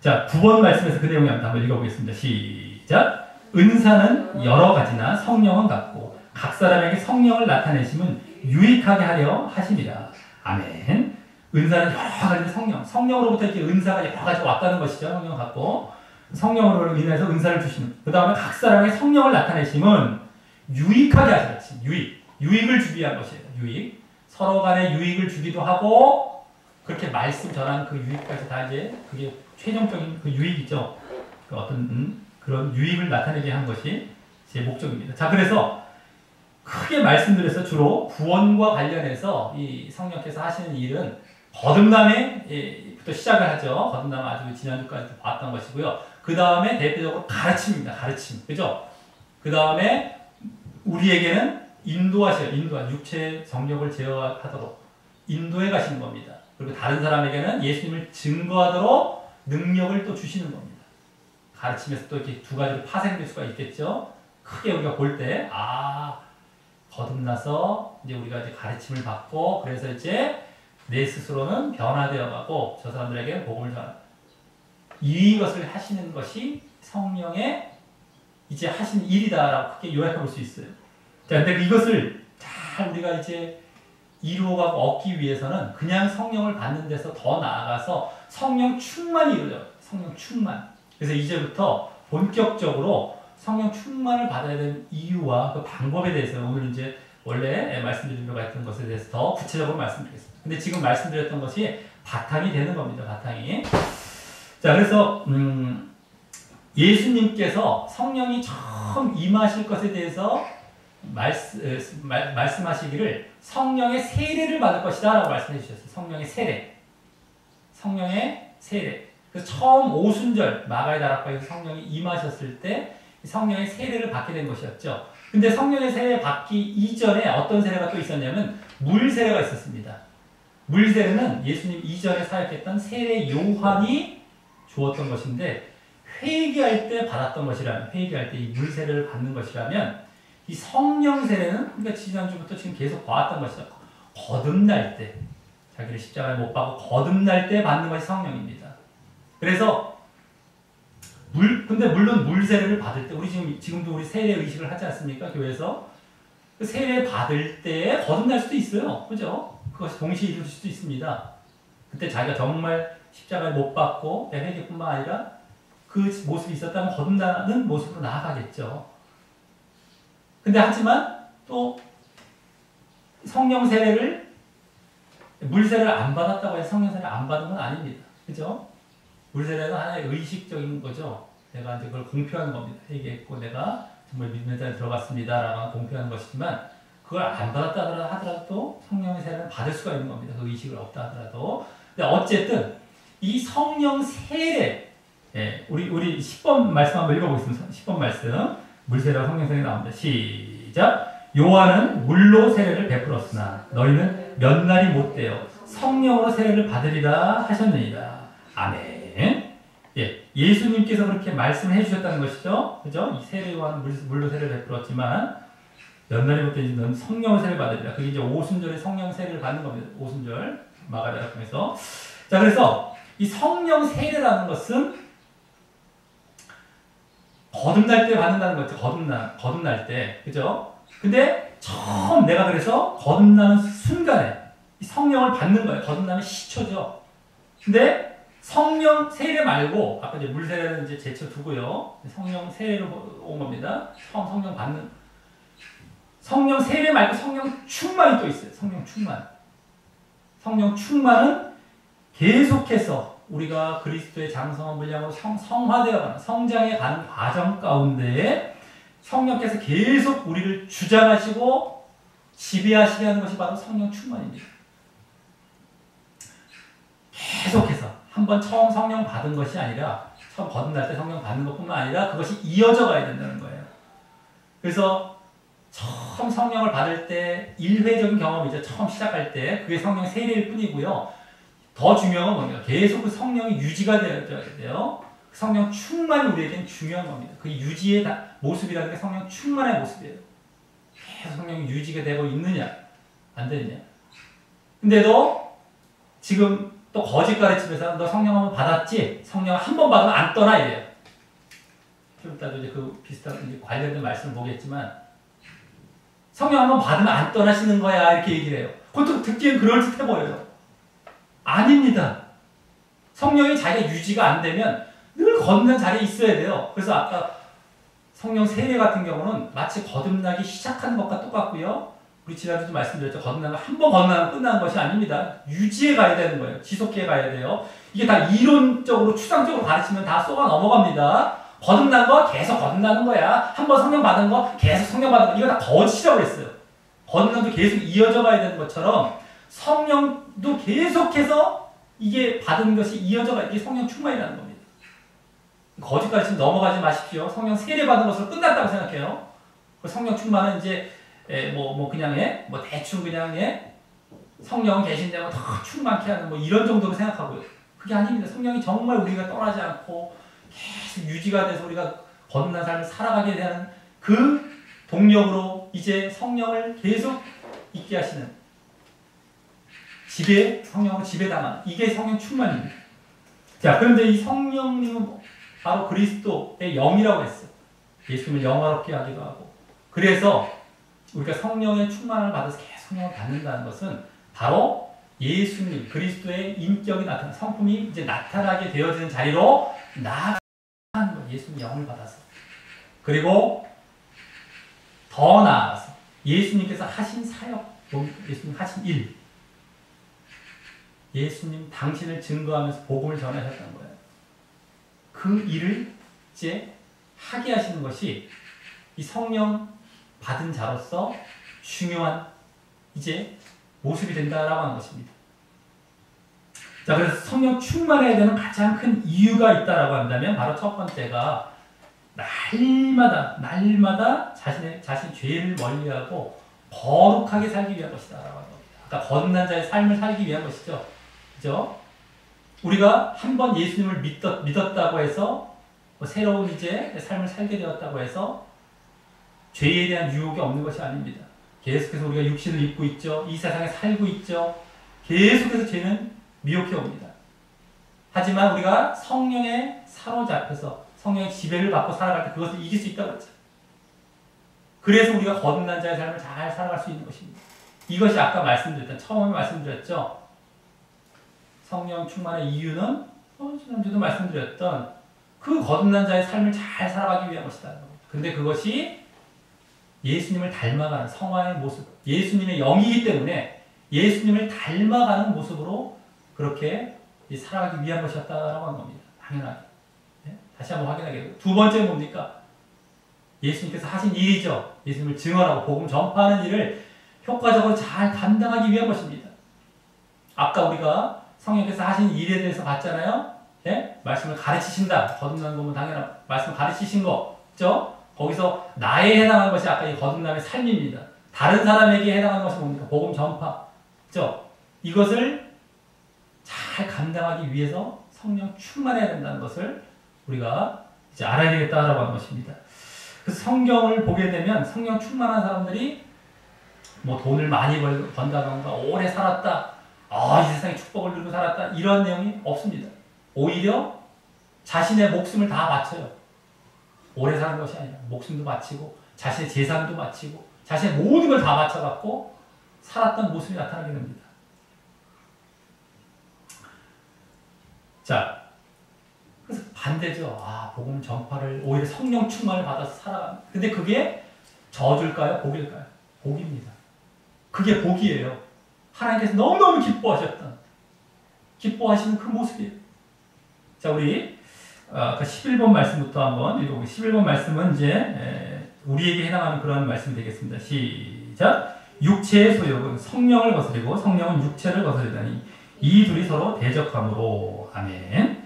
자, 9번 말씀에서 그 내용을 한번 읽어보겠습니다. 시작. 은사는 여러 가지나 성령은 같고 각 사람에게 성령을 나타내심은 유익하게 하려 하심이라. 아멘. 은사는 여러 가지 성령으로부터 이렇게 은사가 여러 가지 왔다는 것이죠. 성령 갖고 성령으로 인해서 은사를 주시는. 그 다음에 각 사람에게 성령을 나타내심은 유익하게 하시겠지. 유익을 주기 위한 것이에요. 유익. 서로 간에 유익을 주기도 하고 그렇게 말씀 전하는 그 유익까지 다 이제 그게 최종적인 그 유익이죠. 그 어떤 그런 유익을 나타내게 한 것이 제 목적입니다. 자, 그래서 크게 말씀드려서 주로 구원과 관련해서 이 성령께서 하시는 일은 거듭남에부터 시작을 하죠. 거듭남 아주 지난주까지도 봤던 것이고요. 그 다음에 대표적으로 가르침입니다. 가르침. 그죠? 그 다음에 우리에게는 인도하 육체의 정력을 제어하도록 인도해 가시는 겁니다. 그리고 다른 사람에게는 예수님을 증거하도록 능력을 또 주시는 겁니다. 가르치면서 또 이렇게 두 가지로 파생될 수가 있겠죠. 크게 우리가 볼 때, 거듭나서 이제 우리가 이제 가르침을 받고, 그래서 이제 내 스스로는 변화되어 가고, 저 사람들에게 복음을 전한다. 이것을 하시는 것이 성령의 이제 하신 일이다라고 크게 요약해 볼 수 있어요. 자, 근데 이것을 잘 우리가 이제 이루어가고 얻기 위해서는 그냥 성령을 받는 데서 더 나아가서 성령 충만이 이루어져요. 성령 충만. 그래서 이제부터 본격적으로 성령 충만을 받아야 되는 이유와 그 방법에 대해서 오늘 이제 원래 말씀드리려고 했던 것에 대해서 더 구체적으로 말씀드리겠습니다. 근데 지금 말씀드렸던 것이 바탕이 되는 겁니다. 바탕이. 자, 그래서 예수님께서 성령이 처음 임하실 것에 대해서 말씀하시기를 성령의 세례를 받을 것이다 라고 말씀해 주셨어요. 성령의 세례. 성령의 세례. 그래서 처음 오순절 마가의 다락방에서 성령이 임하셨을 때 성령의 세례를 받게 된 것이었죠. 근데 성령의 세례 받기 이전에 어떤 세례가 또 있었냐면 물 세례가 있었습니다. 물 세례는 예수님 이전에 사역했던 세례 요한이 주었던 것인데 회개할 때 받았던 것이라면, 회개할 때 이 물 세례를 받는 것이라면 이 성령 세례는 우리가 지난주부터 지금 계속 봐왔던 것이죠. 거듭날 때, 자기를 십자가에 못 박고 거듭날 때 받는 것이 성령입니다. 그래서 근데 물론 물 세례를 받을 때, 우리 지금도 우리 세례 의식을 하지 않습니까? 교회에서 그 세례 받을 때 거듭날 수도 있어요, 그죠? 그것이 동시에 이루어질 수도 있습니다. 그때 자기가 정말 십자가에 못 박고 회개뿐만 아니라 그 모습이 있었다면 거듭나는 모습으로 나아가겠죠. 근데 하지만 또 성령 세례를 물 세례를 안 받았다고 해서 성령 세례를 안 받은 건 아닙니다. 그죠? 물 세례는 하나의 의식적인 거죠. 내가 이제 그걸 공표하는 겁니다. 회개했고 내가 정말 믿음의 자리에 들어갔습니다라고 공표하는 것이지만 그걸 안 받았다 하더라도 성령의 세례를 받을 수가 있는 겁니다. 그 의식을 없다 하더라도. 근데 어쨌든 이 성령 세례, 우리 10번 말씀 한번 읽어보겠습니다. 10번 말씀. 물세례와 성령 세례가 나옵니다. 시작. 요한은 물로 세례를 베풀었으나 너희는 몇 날이 못되어 성령으로 세례를 받으리라 하셨느니라. 아멘. 예수님께서 그렇게 말씀을 해주셨다는 것이죠. 그죠? 이 세례 요한은 물로 세례를 베풀었지만 몇 날이 못되어 너는 성령으로 세례를 받으리라. 그게 이제 오순절에 성령 세례를 받는 겁니다. 오순절 마가다락방에서. 자, 그래서 이 성령 세례라는 것은 거듭날 때 받는다는 거죠. 거듭날 때. 그죠? 근데 처음 내가 그래서 거듭나는 순간에 이 성령을 받는 거예요. 거듭나는 시초죠. 근데 성령 세례 말고, 아까 이제 물 세례는 이제 제쳐두고요. 성령 세례로 온 겁니다. 처음 성령 받는. 성령 세례 말고 성령 충만이 또 있어요. 성령 충만. 성령 충만은 계속해서 우리가 그리스도의 장성한 분량으로 성화되어가는, 성장해 가는 과정 가운데 성령께서 계속 우리를 주장하시고 지배하시게 하는 것이 바로 성령 충만입니다. 계속해서 한번 처음 성령 받은 것이 아니라, 처음 거듭날 때 성령 받는 것뿐만 아니라 그것이 이어져 가야 된다는 거예요. 그래서 처음 성령을 받을 때 일회적인 경험이죠. 처음 시작할 때 그게 성령 세례일 뿐이고요. 더 중요한 건 뭡니까? 계속 그 성령이 유지가 되어야 돼요. 성령 충만이 우리에게는 중요한 겁니다. 그 유지의 모습이라는 게 성령 충만의 모습이에요. 계속 성령이 유지가 되고 있느냐, 안 되느냐. 근데도 지금 또 거짓 가르침에서 너 성령 한번 받았지? 성령 한 번 받으면 안 떠나 이래요. 좀 이따도 이제 그 비슷한 이제 관련된 말씀을 보겠지만 성령 한번 받으면 안 떠나시는 거야 이렇게 얘기를 해요. 그것도 듣기엔 그럴듯해 보여요. 아닙니다. 성령이 자기가 유지가 안 되면 늘 거듭난 자리에 있어야 돼요. 그래서 아까 성령 세례 같은 경우는 마치 거듭나기 시작하는 것과 똑같고요. 우리 지난주도 말씀드렸죠. 거듭나면 한 번 거듭나면 끝나는 것이 아닙니다. 유지해 가야 되는 거예요. 지속해 가야 돼요. 이게 다 이론적으로 추상적으로 가르치면 다 쏘아 넘어갑니다. 거듭난 거 계속 거듭나는 거야. 한 번 성령 받은 거 계속 성령 받은 거. 이거 다 거짓이라고 했어요. 거듭남도 계속 이어져 가야 되는 것처럼 성령도 계속해서 이게 받은 것이 이어져 가야, 이게 성령 충만이라는 겁니다. 거짓 가르침 넘어가지 마십시오. 성령 세례 받은 것으로 끝났다고 생각해요. 그 성령 충만은 이제 그냥 뭐 대충 그냥 성령 계신데 뭐 더 충만케 하는 뭐 이런 정도로 생각하고요. 그게 아닙니다. 성령이 정말 우리가 떠나지 않고 계속 유지가 돼서 우리가 거듭난 삶을 살아가게 되는 그 동력으로 이제 성령을 계속 있게 하시는 성령으로 지배당하는 이게 성령 충만입니다. 자, 그런데 이 성령님은 바로 그리스도의 영이라고 했어요. 예수님을 영화롭게 하기도 하고. 그래서 우리가 성령의 충만을 받아서 계속 성령을 받는다는 것은 바로 예수님, 그리스도의 인격이 나타나, 성품이 이제 나타나게 되어지는 자리로 나아가는 거예요. 예수님 영을 받아서. 그리고 더 나아가서 예수님께서 하신 사역, 예수님 하신 일, 예수님 당신을 증거하면서 복음을 전하셨던 거예요. 그 일을 이제 하게 하시는 것이 이 성령 받은 자로서 중요한 이제 모습이 된다라고 하는 것입니다. 자, 그래서 성령 충만해야 되는 가장 큰 이유가 있다라고 한다면 바로 첫 번째가 날마다 자신 죄를 멀리하고 거룩하게 살기 위한 것이다라고 하는 겁니다. 아까 거듭난 자의 삶을 살기 위한 것이죠. 그죠? 우리가 한번 예수님을 믿었다고 해서 새로운 이제 삶을 살게 되었다고 해서 죄에 대한 유혹이 없는 것이 아닙니다. 계속해서 우리가 육신을 입고 있죠. 이 세상에 살고 있죠. 계속해서 죄는 미혹해 옵니다. 하지만 우리가 성령에 사로잡혀서 성령의 지배를 받고 살아갈 때 그것을 이길 수 있다고 했죠. 그래서 우리가 거듭난 자의 삶을 잘 살아갈 수 있는 것입니다. 이것이 아까 처음에 말씀드렸죠. 성령 충만의 이유는 지난주도 말씀드렸던 그 거듭난 자의 삶을 잘 살아가기 위한 것이다. 근데 그것이 예수님을 닮아가는 성화의 모습, 예수님의 영이기 때문에 예수님을 닮아가는 모습으로 그렇게 살아가기 위한 것이었다라고 하는 겁니다. 당연하게. 네? 다시 한번 확인하게. 두 번째는 뭡니까? 예수님께서 하신 일이죠. 예수님을 증언하고 복음 전파하는 일을 효과적으로 잘 감당하기 위한 것입니다. 아까 우리가 성령께서 하신 일에 대해서 봤잖아요. 네? 말씀을 가르치신다. 거듭나는 거면 당연한 말씀을 가르치신 거죠. 거기서 나에 해당하는 것이 아까 이 거듭남의 삶입니다. 다른 사람에게 해당하는 것이 뭡니까? 복음 전파. 그죠? 이것을 잘 감당하기 위해서 성령 충만해야 된다는 것을 우리가 이제 알아야 되겠다라고 하는 것입니다. 그래서 성경을 보게 되면 성령 충만한 사람들이 뭐 돈을 많이 번다던가 오래 살았다. 이 세상에 축복을 누리고 살았다. 이런 내용이 없습니다. 오히려 자신의 목숨을 다 바쳐요. 오래 사는 것이 아니라 목숨도 바치고 자신의 재산도 바치고 자신의 모든 걸 다 바쳐갖고 살았던 모습이 나타나게 됩니다. 자, 그래서 반대죠. 복음 전파를 오히려 성령 충만을 받아서 살아가는. 근데 그게 저주일까요? 복일까요? 복입니다. 그게 복이에요. 하나님께서 너무너무 기뻐하시는 그 모습이에요. 자, 우리 11번 말씀부터 한번 읽어보겠습니다. 11번 말씀은 이제 우리에게 해당하는 그런 말씀이 되겠습니다. 시작! 육체의 소욕은 성령을 거스리고 성령은 육체를 거스리다니 이 둘이 서로 대적함으로. 아멘.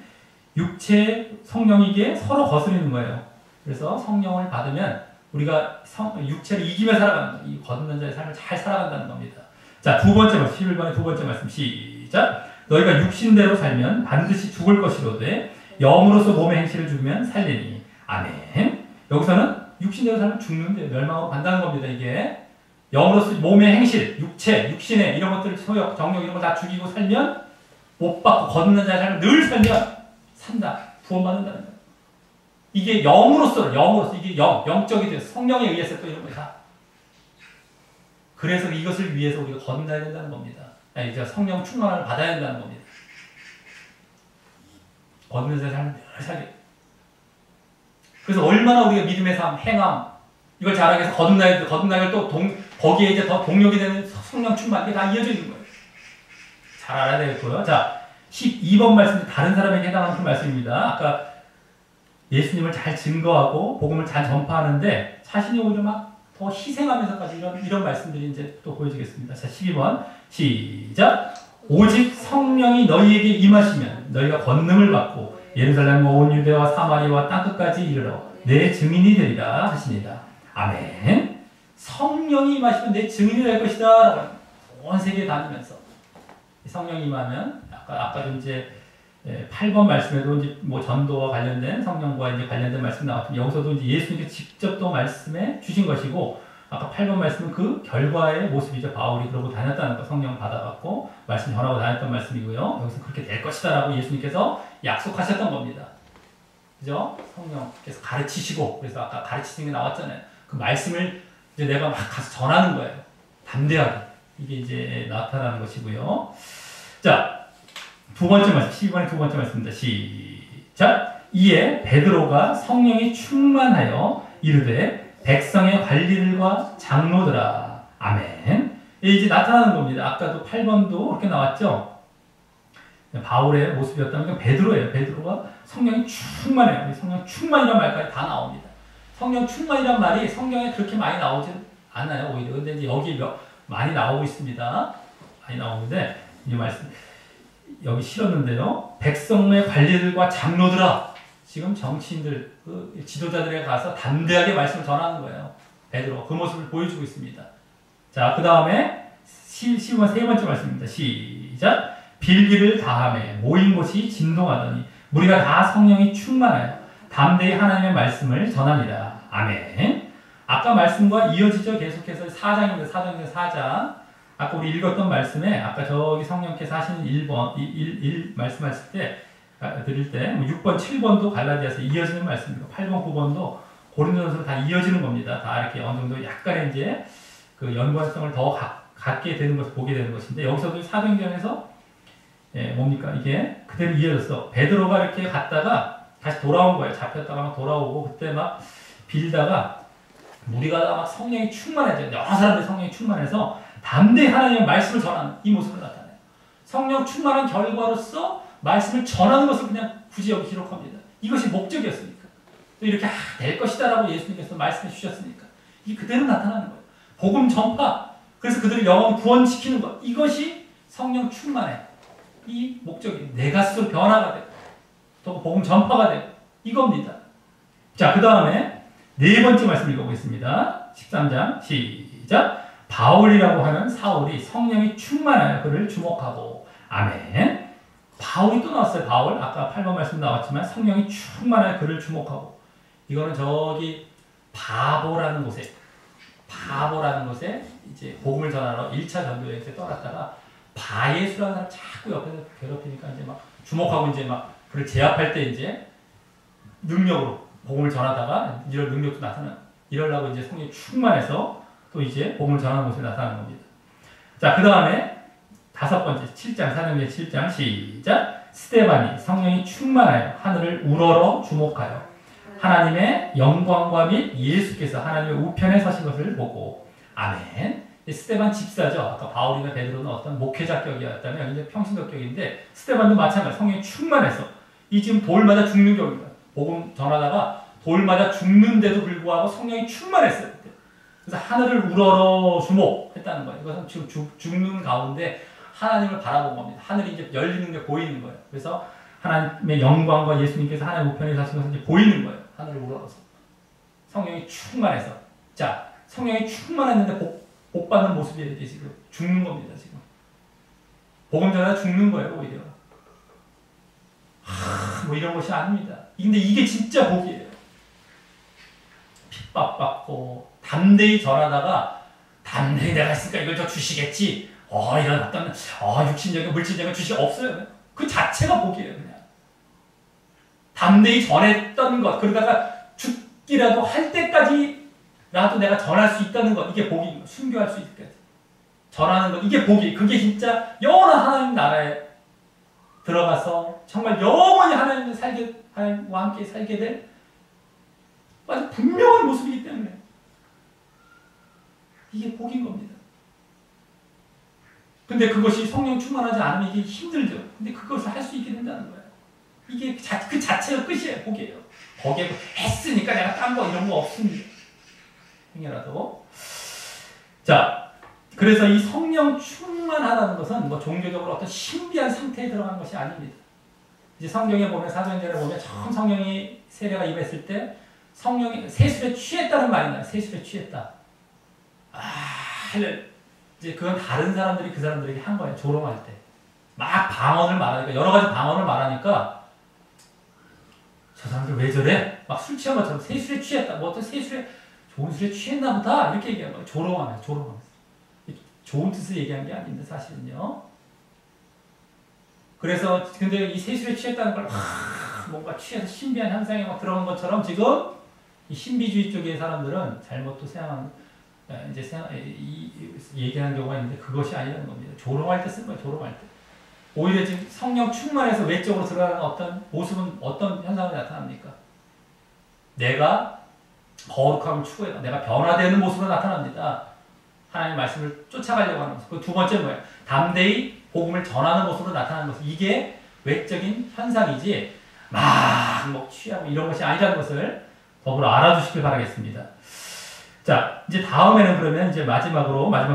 성령이게 서로 거스리는 거예요. 그래서 성령을 받으면 우리가 육체를 이기며 살아가는 거예요. 이 거듭난 자의 삶을 잘 살아간다는 겁니다. 자, 두 번째 말씀, 11번의 두 번째 말씀 시작! 너희가 육신대로 살면 반드시 죽을 것이로되 영으로서 몸의 행실을 죽이면 살리니. 아멘. 여기서는 육신대로 살면 죽는데 멸망으로 간다는 겁니다. 이게 영으로서 몸의 행실, 육신의 이런 것들을 소욕, 정욕 이런 걸 다 죽이고 살면 못 받고 거듭난 자의 삶을 늘 살면 산다. 구원받는다는 거예요. 이게 영으로서 이게 영적이 돼서 성령에 의해서 또 이런 거다. 그래서 이것을 위해서 우리가 거듭나야 된다는 겁니다. 이제 성령 충만을 받아야 된다는 겁니다. 거듭난 자의 삶을 늘 살게. 그래서 얼마나 우리가 믿음의 삶, 행함 이걸 잘하기 위해서 거듭나야 또 거기에 이제 더 동력이 되는 성령 충만 이게 다 이어져 있는 거예요. 잘 알아야 되겠고요. 자, 12번 말씀은 다른 사람에게 해당하는 그 말씀입니다. 아까 예수님을 잘 증거하고 복음을 잘 전파하는데 자신이 오히려 막 더 희생하면서까지 이런 말씀들이 이제 또 보여지겠습니다. 자, 12번 시작! 오직 성령이 너희에게 임하시면 너희가 권능을 받고 예루살렘과 온 유대와 사마리아와 땅끝까지 이르러 내 증인이 되리라 하시니라. 아멘. 성령이 임하시면 내 증인이 될 것이다. 온 세계에 다니면서 성령이 임하면 아까도 이제 8번 말씀에도 이제 뭐 전도와 관련된 성령과 이제 관련된 말씀 나왔지만 여기서도 이제 예수님께서 직접 또 말씀해 주신 것이고 아까 8번 말씀은 그 결과의 모습이죠. 바울이 그러고 다녔다는 거, 성령 받아갖고 말씀 전하고 다녔던 말씀이고요. 여기서 그렇게 될 것이다라고 예수님께서 약속하셨던 겁니다. 그죠? 성령께서 가르치시고 그래서 아까 가르치시는 게 나왔잖아요. 그 말씀을 이제 내가 막 가서 전하는 거예요. 담대하게. 이게 이제 나타나는 것이고요. 자, 두 번째 말씀, 12번의 두 번째 말씀입니다. 시작! 이에 베드로가 성령이 충만하여 이르되 백성의 관리들과 장로들아. 아멘. 이제 나타나는 겁니다. 아까도 8번도 그렇게 나왔죠? 바울의 모습이었다면 베드로예요. 베드로가 성령이 충만해요. 성령 충만이라는 말까지 다 나옵니다. 성령 충만이란 말이 성경에 그렇게 많이 나오진 않아요. 오히려. 근데 이제 여기 많이 나오고 있습니다. 많이 나오는데, 이 말씀, 여기 실었는데요. 백성의 관리들과 장로들아. 지금 정치인들, 그 지도자들에 가서 담대하게 말씀을 전하는 거예요. 베드로. 그 모습을 보여주고 있습니다. 자, 그 다음에 12번 세 번째 말씀입니다. 시작! 빌기를 다하매 모인 곳이 진동하더니 우리가 다 성령이 충만하여 담대히 하나님의 말씀을 전하니라. 아멘. 아까 말씀과 이어지죠. 계속해서 4장입니다. 4장. 아까 우리 읽었던 말씀에 아까 저기 성령께서 하시는 1 말씀하실 때 드릴 때 6번, 7번도 갈라디아서 이어지는 말씀이고 8번, 9번도 고린도전서로 다 이어지는 겁니다. 다 이렇게 어느 정도 약간의 이제 그 연관성을 더 갖게 되는 것을 보게 되는 것인데 여기서도 사도행전에서 뭡니까? 이게 그대로 이어졌어. 베드로가 이렇게 갔다가 다시 돌아온 거예요. 잡혔다가 막 돌아오고 그때 막 빌다가 무리가 막 성령이 충만해져. 여러 사람들이 성령이 충만해서 담대히 하나님의 말씀을 전하는 이 모습을 나타내요. 성령 충만한 결과로서 말씀을 전하는 것을 그냥 굳이 여기 기록합니다. 이것이 목적이었으니까. 또 이렇게 될 것이다라고 예수님께서 말씀해 주셨으니까. 이게 그대로 나타나는 거예요. 복음 전파. 그래서 그들을 영원 구원시키는 것. 이것이 성령 충만해. 이 목적이 내가 스스로 변화가 되고 또 복음 전파가 되고 이겁니다. 자, 그 다음에 네 번째 말씀 읽어보겠습니다. 13장 시작! 바울이라고 하는 사울이 성령이 충만하여 그를 주목하고 아멘. 바울이 또 나왔어요. 바울. 아까 8번 말씀 나왔지만 성령이 충만하여 그를 주목하고 이거는 저기 바보라는 곳에 이제 복음을 전하러 1차 전도여행 때 떠났다가 바예수라는 사람 자꾸 옆에서 괴롭히니까 이제 막 주목하고 이제 막 그를 제압할 때 이제 능력으로 복음을 전하다가 이런 능력도 이러려고 이제 성령이 충만해서 또 이제 복음을 전하는 모습이 나타나는 겁니다. 자, 그 다음에 다섯 번째 7장 사도행전 7장 시작! 스데반이 성령이 충만하여 하늘을 우러러 주목하여 하나님의 영광과 및 예수께서 하나님의 우편에 서신 것을 보고 아멘. 스데반 집사죠. 아까 바울이나 베드로는 어떤 목회자격이었다면 이제 평신도격인데 스데반도 마찬가지 성령이 충만해서 이 지금 돌 맞아 죽는 격입니다. 복음 전하다가 돌 맞아 죽는데도 불구하고 성령이 충만했어요. 그때. 그래서 하늘을 우러러 주목했다는 거예요. 이것은 지금 죽는 가운데 하나님을 바라본 겁니다. 하늘이 이제 열리는 게 보이는 거예요. 그래서 하나님의 영광과 예수님께서 하나님 우편에 사신 것은 이제 보이는 거예요. 하늘을 우러러서. 성령이 충만해서. 자, 성령이 충만했는데 복 받는 모습이 지금 죽는 겁니다. 지금 복음 전하다 죽는 거예요. 오히려 뭐 이런 것이 아닙니다. 근데 이게 진짜 복이에요. 핍박받고 담대히 전하다가 담대히 내가 있으니까 이걸 저 주시겠지. 이런 어떤 육신적인 물질적인 주시 없어요. 그 자체가 복이에요. 그냥 담대히 전했던 것 그러다가 죽기라도 할 때까지 나도 내가 전할 수 있다는 것 이게 복인 거예요. 순교할 수 있을 때까지 전하는 것 이게 복이 그게 진짜 영원한 하나님 나라에 들어가서 정말 영원히 하나님과 함께 살게 될 아주 분명한 모습이기 때문에 이게 복인 겁니다. 근데 그것이 성령 충만하지 않으면 이게 힘들죠. 근데 그것을 할 수 있게 된다는 거예요. 이게 그 자체가 끝이에요. 복이에요. 거기에 했으니까 내가 딴 거 이런 거 없습니다. 행여라도. 자, 그래서 이 성령 충만하다는 것은 뭐 종교적으로 어떤 신비한 상태에 들어가는 것이 아닙니다. 이제 성경에 보면 사도행전에 보면 처음 성령이 세례가 임했을 때 성령이 세술에 취했다는 말이 나요. 세술에 취했다. 이제 그건 다른 사람들이 그 사람들에게 한 거예요. 조롱할 때. 막 방언을 말하니까, 여러 가지 방언을 말하니까, 저 사람들 왜 저래? 막 술 취한 것처럼 세술에 취했다. 뭐 어떤 세술에, 좋은 술에 취했나 보다. 이렇게 얘기한 거예요. 조롱하면서, 조롱하면서. 좋은 뜻을 얘기한 게 아닌데, 사실은요. 그래서, 근데 이 세술에 취했다는 걸, 뭔가 취해서 신비한 현상에 막 들어간 것처럼 지금, 이 신비주의 쪽의 사람들은 잘못 또 생각하는, 얘기하는 경우가 있는데 그것이 아니라는 겁니다. 조롱할 때 쓴 거예요. 조롱할 때. 오히려 지금 성령 충만해서 외적으로 드러나는 어떤 모습은 어떤 현상이 나타납니까? 내가 거룩함을 추구해서 내가 변화되는 모습으로 나타납니다. 하나님의 말씀을 쫓아가려고 하는 모습. 그 두 번째 뭐예요? 담대히 복음을 전하는 모습으로 나타나는 모습. 이게 외적인 현상이지 막 취하고 이런 것이 아니라는 것을 더불어 알아주시길 바라겠습니다. 자, 이제 다음에는 그러면 이제 마지막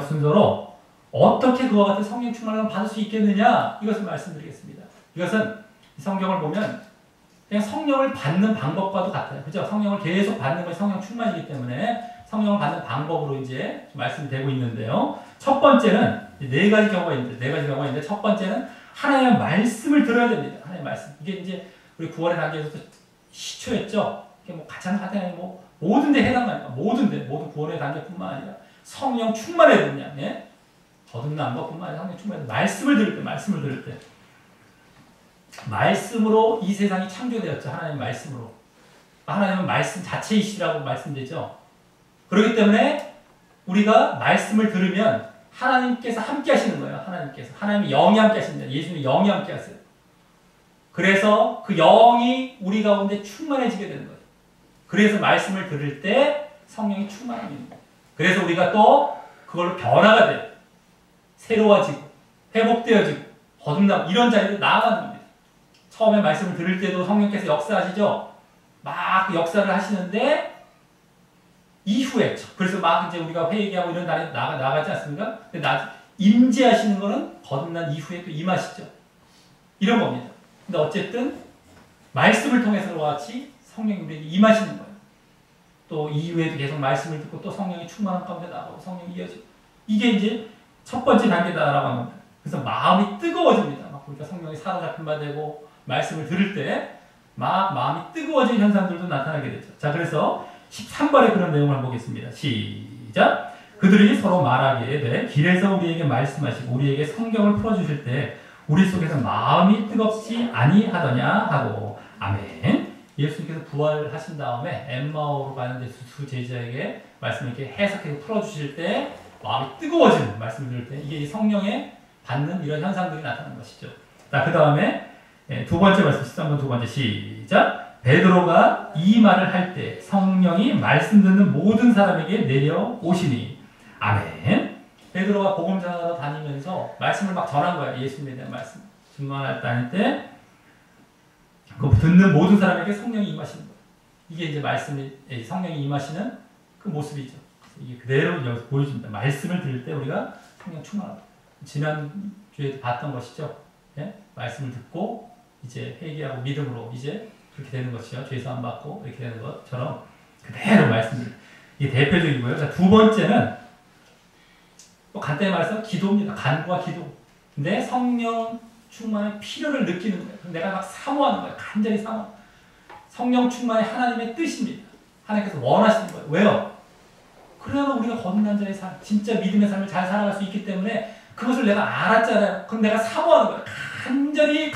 순서로 어떻게 그와 같은 성령 충만을 받을 수 있겠느냐 이것을 말씀드리겠습니다. 이것은 성경을 보면 그냥 성령을 받는 방법과도 같아요. 그죠? 성령을 계속 받는 것이 성령 충만이기 때문에 성령을 받는 방법으로 이제 말씀이 되고 있는데요. 첫 번째는 네 가지 경우가 있는데 첫 번째는 하나님의 말씀을 들어야 됩니다. 하나님의 말씀. 이게 이제 우리 구원의 단계에서도 시초였죠. 이게 뭐 가장 하나님 모든 데 해당합니다. 모든 구원의 단계뿐만 아니라 성령 충만해야 되냐. 예? 거듭난 것뿐만 아니라 성령 충만해야 돼. 말씀을 들을 때. 말씀으로 이 세상이 창조되었죠. 하나님 말씀으로. 하나님은 말씀 자체이시라고 말씀되죠. 그렇기 때문에 우리가 말씀을 들으면 하나님께서 함께 하시는 거예요. 하나님이 영이 함께 하십니다. 예수님이 영이 함께 하세요. 그래서 그 영이 우리 가운데 충만해지게 되는 거예요. 그래서 말씀을 들을 때 성령이 충만합니다. 그래서 우리가 또 그걸로 변화가 돼요. 새로워지고 회복되어지고 거듭나고 이런 자리로 나아가는 겁니다. 처음에 말씀을 들을 때도 성령께서 역사하시죠. 막 그 역사를 하시는데 이후에 그래서 막 이제 우리가 회개하고 이런 날에 나가지 않습니까? 근데 임재하시는 거는 거듭난 이후에 또 임하시죠. 이런 겁니다. 근데 어쨌든 말씀을 통해서와 같이 성령이 우리에게 임하시는 거예요. 또 이후에도 계속 말씀을 듣고 또 성령이 충만한 가운데 나가고 성령이 이어지고 이게 이제 첫 번째 단계다라고 합니다. 그래서 마음이 뜨거워집니다. 막 우리가 성령이 사로잡힌 바 되고 말씀을 들을 때 막 마음이 뜨거워지는 현상들도 나타나게 되죠. 자, 그래서 13번에 그런 내용을 한번 보겠습니다. 시작! 그들이 서로 말하기에 돼 길에서 우리에게 말씀하시고 우리에게 성경을 풀어주실 때 우리 속에서 마음이 뜨겁지 아니하더냐 하고 아멘. 예수님께서 부활하신 다음에 엠마오로 가는 두 제자에게 말씀을 이렇게 해석해서 풀어주실 때 마음이 뜨거워지는 말씀을 들을 때 이게 성령에 받는 이런 현상들이 나타나는 것이죠. 자, 그 다음에 두 번째 말씀 13번 두 번째 시작. 베드로가 이 말을 할 때 성령이 말씀 듣는 모든 사람에게 내려오시니 아멘. 베드로가 복음 전하러 다니면서 말씀을 막 전한 거예요. 예수님에 대한 말씀 증거할 다닐 때 그 듣는 모든 사람에게 성령이 임하시는 거예요. 이게 이제 말씀이 성령이 임하시는 그 모습이죠. 이게 그대로 여기서 보여줍니다. 말씀을 들을 때 우리가 성령 충만합니다. 지난주에도 봤던 것이죠. 예? 말씀을 듣고 이제 회개하고 믿음으로 이제 그렇게 되는 것이죠. 죄사함 받고 이렇게 되는 것처럼 그대로 말씀을 이게 대표적이고요. 자, 두 번째는 또 간단히 말해서 기도입니다. 간구와 기도. 근데 성령 충만의 필요를 느끼는 거예요. 내가 막 사모하는 거예요. 간절히 사모. 성령 충만이 하나님의 뜻입니다. 하나님께서 원하시는 거예요. 왜요? 그래야만 우리가 거듭난 자의 삶, 진짜 믿음의 삶을 잘 살아갈 수 있기 때문에 그것을 내가 알았잖아요. 그럼 내가 사모하는 거예요. 간절히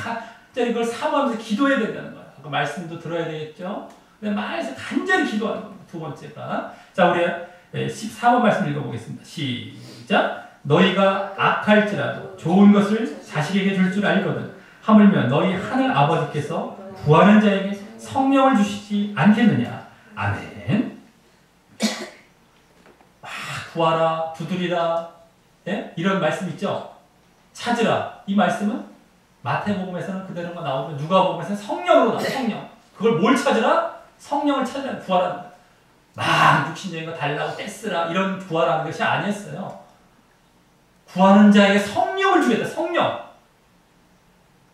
그걸 사모하면서 기도해야 된다는 거예요. 그 말씀도 들어야 되겠죠. 근데 말에서 간절히 기도하는 겁니다. 두 번째가. 자, 우리 14번 말씀 읽어보겠습니다. 시작. 너희가 악할지라도 좋은 것을 자식에게 줄 줄 알거든. 하물며 너희 하늘 아버지께서 구하는 자에게 성령을 주시지 않겠느냐. 아멘. 구하라, 두드리라, 예? 이런 말씀 있죠. 찾으라. 이 말씀은 마태복음에서는 그대로가 나오고 누가복음에서는 성령으로 나와요. 성령. 그걸 뭘 찾으라? 성령을 찾으라. 구하라는 거예요. 막 육신적인 거 달라고 떼쓰라 이런 구하라는 것이 아니었어요. 구하는 자에게 성령을 주겠다. 성령.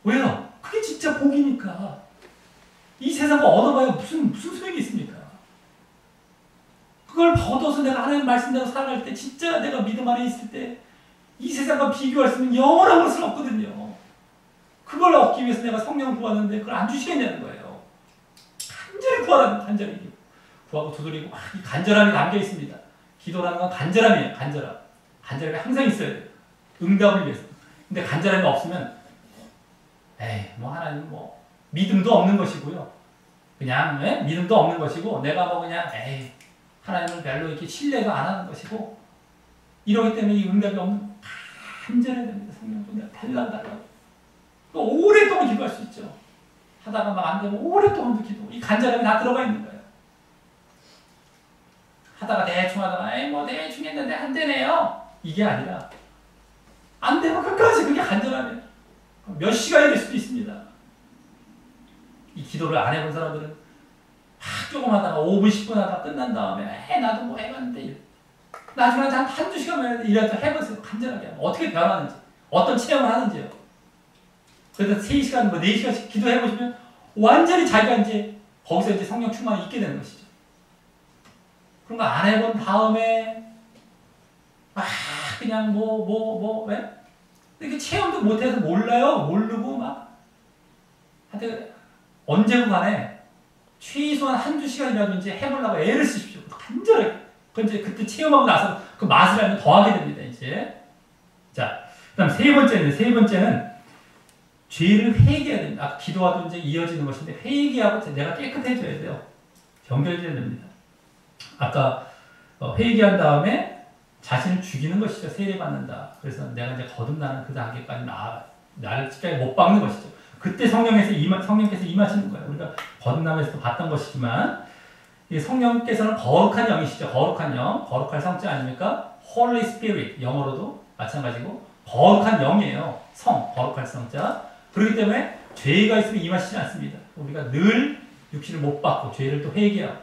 왜요? 그게 진짜 복이니까. 이 세상과 얻어봐야 무슨 소용이 있습니까? 그걸 얻어서 내가 하나님 말씀대로 살아갈 때 진짜 내가 믿음 안에 있을 때 이 세상과 비교할 수 있는 영원한 것은 없거든요. 그걸 얻기 위해서 내가 성령 구하는데 그걸 안 주시겠냐는 거예요. 간절히 구하라는 간절히 구하고 두드리고 이 간절함이 담겨 있습니다. 기도라는 건 간절함이에요. 간절함. 간절함이 항상 있어야 돼요. 응답을 위해서. 근데 간절함이 없으면 뭐 하나님 뭐 믿음도 없는 것이고요. 그냥 믿음도 없는 것이고 내가 뭐 그냥 하나님을 별로 이렇게 신뢰도 안 하는 것이고 이러기 때문에 이 응답이 없는 간절해야 됩니다. 성령 좀 내가 달라고. 오랫동안 기도할 수 있죠. 하다가 막 안 되면 오랫동안도 기도. 이 간절함이 다 들어가 있는 거예요. 하다가 대충 하다가 뭐 대충 했는데 안 되네요. 이게 아니라 안 되면 끝까지 그게 간절함이에요. 몇 시간이 될 수도 있습니다. 이 기도를 안 해본 사람들은 조금 하다가 5분 10분 하다가 끝난 다음에 나도 뭐 해봤는데 나중에 한두 시간만 이라도 해보세요. 간절하게 어떻게 변하는지 어떤 체험을 하는지요. 그래서 3시간 뭐 4시간씩 기도해보시면 완전히 자기가 이제 거기서 이제 성령 충만이 있게 되는 것이죠. 그런 거 안 해본 다음에 그냥 왜? 이렇게 체험도 못해서 몰라요. 모르고 막 하여튼 언제고 간에 최소한 한두 시간이라도 이제 해보려고 애를 쓰십시오. 간절하게. 그때 체험하고 나서 그 맛을 알면 더 하게 됩니다, 이제. 자, 그 다음 세 번째는 죄를 회개해야 됩니다. 아까 기도와도 이제 이어지는 것인데, 회개하고 내가 깨끗해져야 돼요. 정결해져야 됩니다. 아까 회개한 다음에 자신을 죽이는 것이죠. 세례받는다. 그래서 내가 이제 거듭나는 그 단계까지 나를 십자가에 못 박는 것이죠. 그때 성령께서 임하시는 거예요. 우리가 거듭남에서도 봤던 것이지만 성령께서는 거룩한 영이시죠. 거룩한 영, 거룩할 성자 아닙니까? Holy Spirit, 영어로도 마찬가지고 거룩한 영이에요. 거룩할 성자. 그렇기 때문에 죄가 있으면 임하시지 않습니다. 우리가 늘 육신을 못 박고 죄를 또 회개하고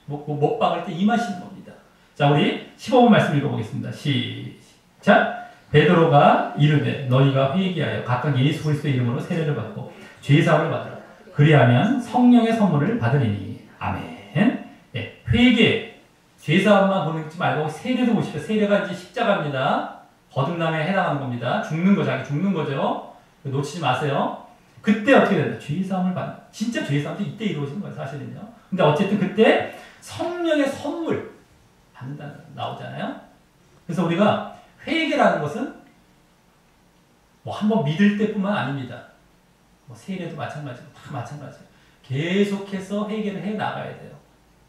못 박을 때 임하시는 겁니다. 자, 우리 15번 말씀 읽어보겠습니다. 시작. 베드로가 이르되 너희가 회개하여 각각 예수 그리스도의 이름으로 세례를 받고 죄사함을 받으라. 그리하면 성령의 선물을 받으리니. 아멘. 네, 회개, 죄사함만 보지 말고 세례도 보십시오. 세례가 이제 십자가입니다. 거듭남에 해당하는 겁니다. 죽는 거, 자기 죽는 거죠. 놓치지 마세요. 그때 어떻게 된다? 죄사함을 받는. 진짜 죄사함도 이때 이루어지는 거예요, 사실은요. 근데 어쨌든 그때 성령의 선물 받는다는 나오잖아요. 그래서 우리가 회개라는 것은 뭐 한번 믿을 때뿐만 아닙니다. 뭐 세례도 마찬가지고 다 마찬가지예요. 계속해서 회개를 해 나가야 돼요.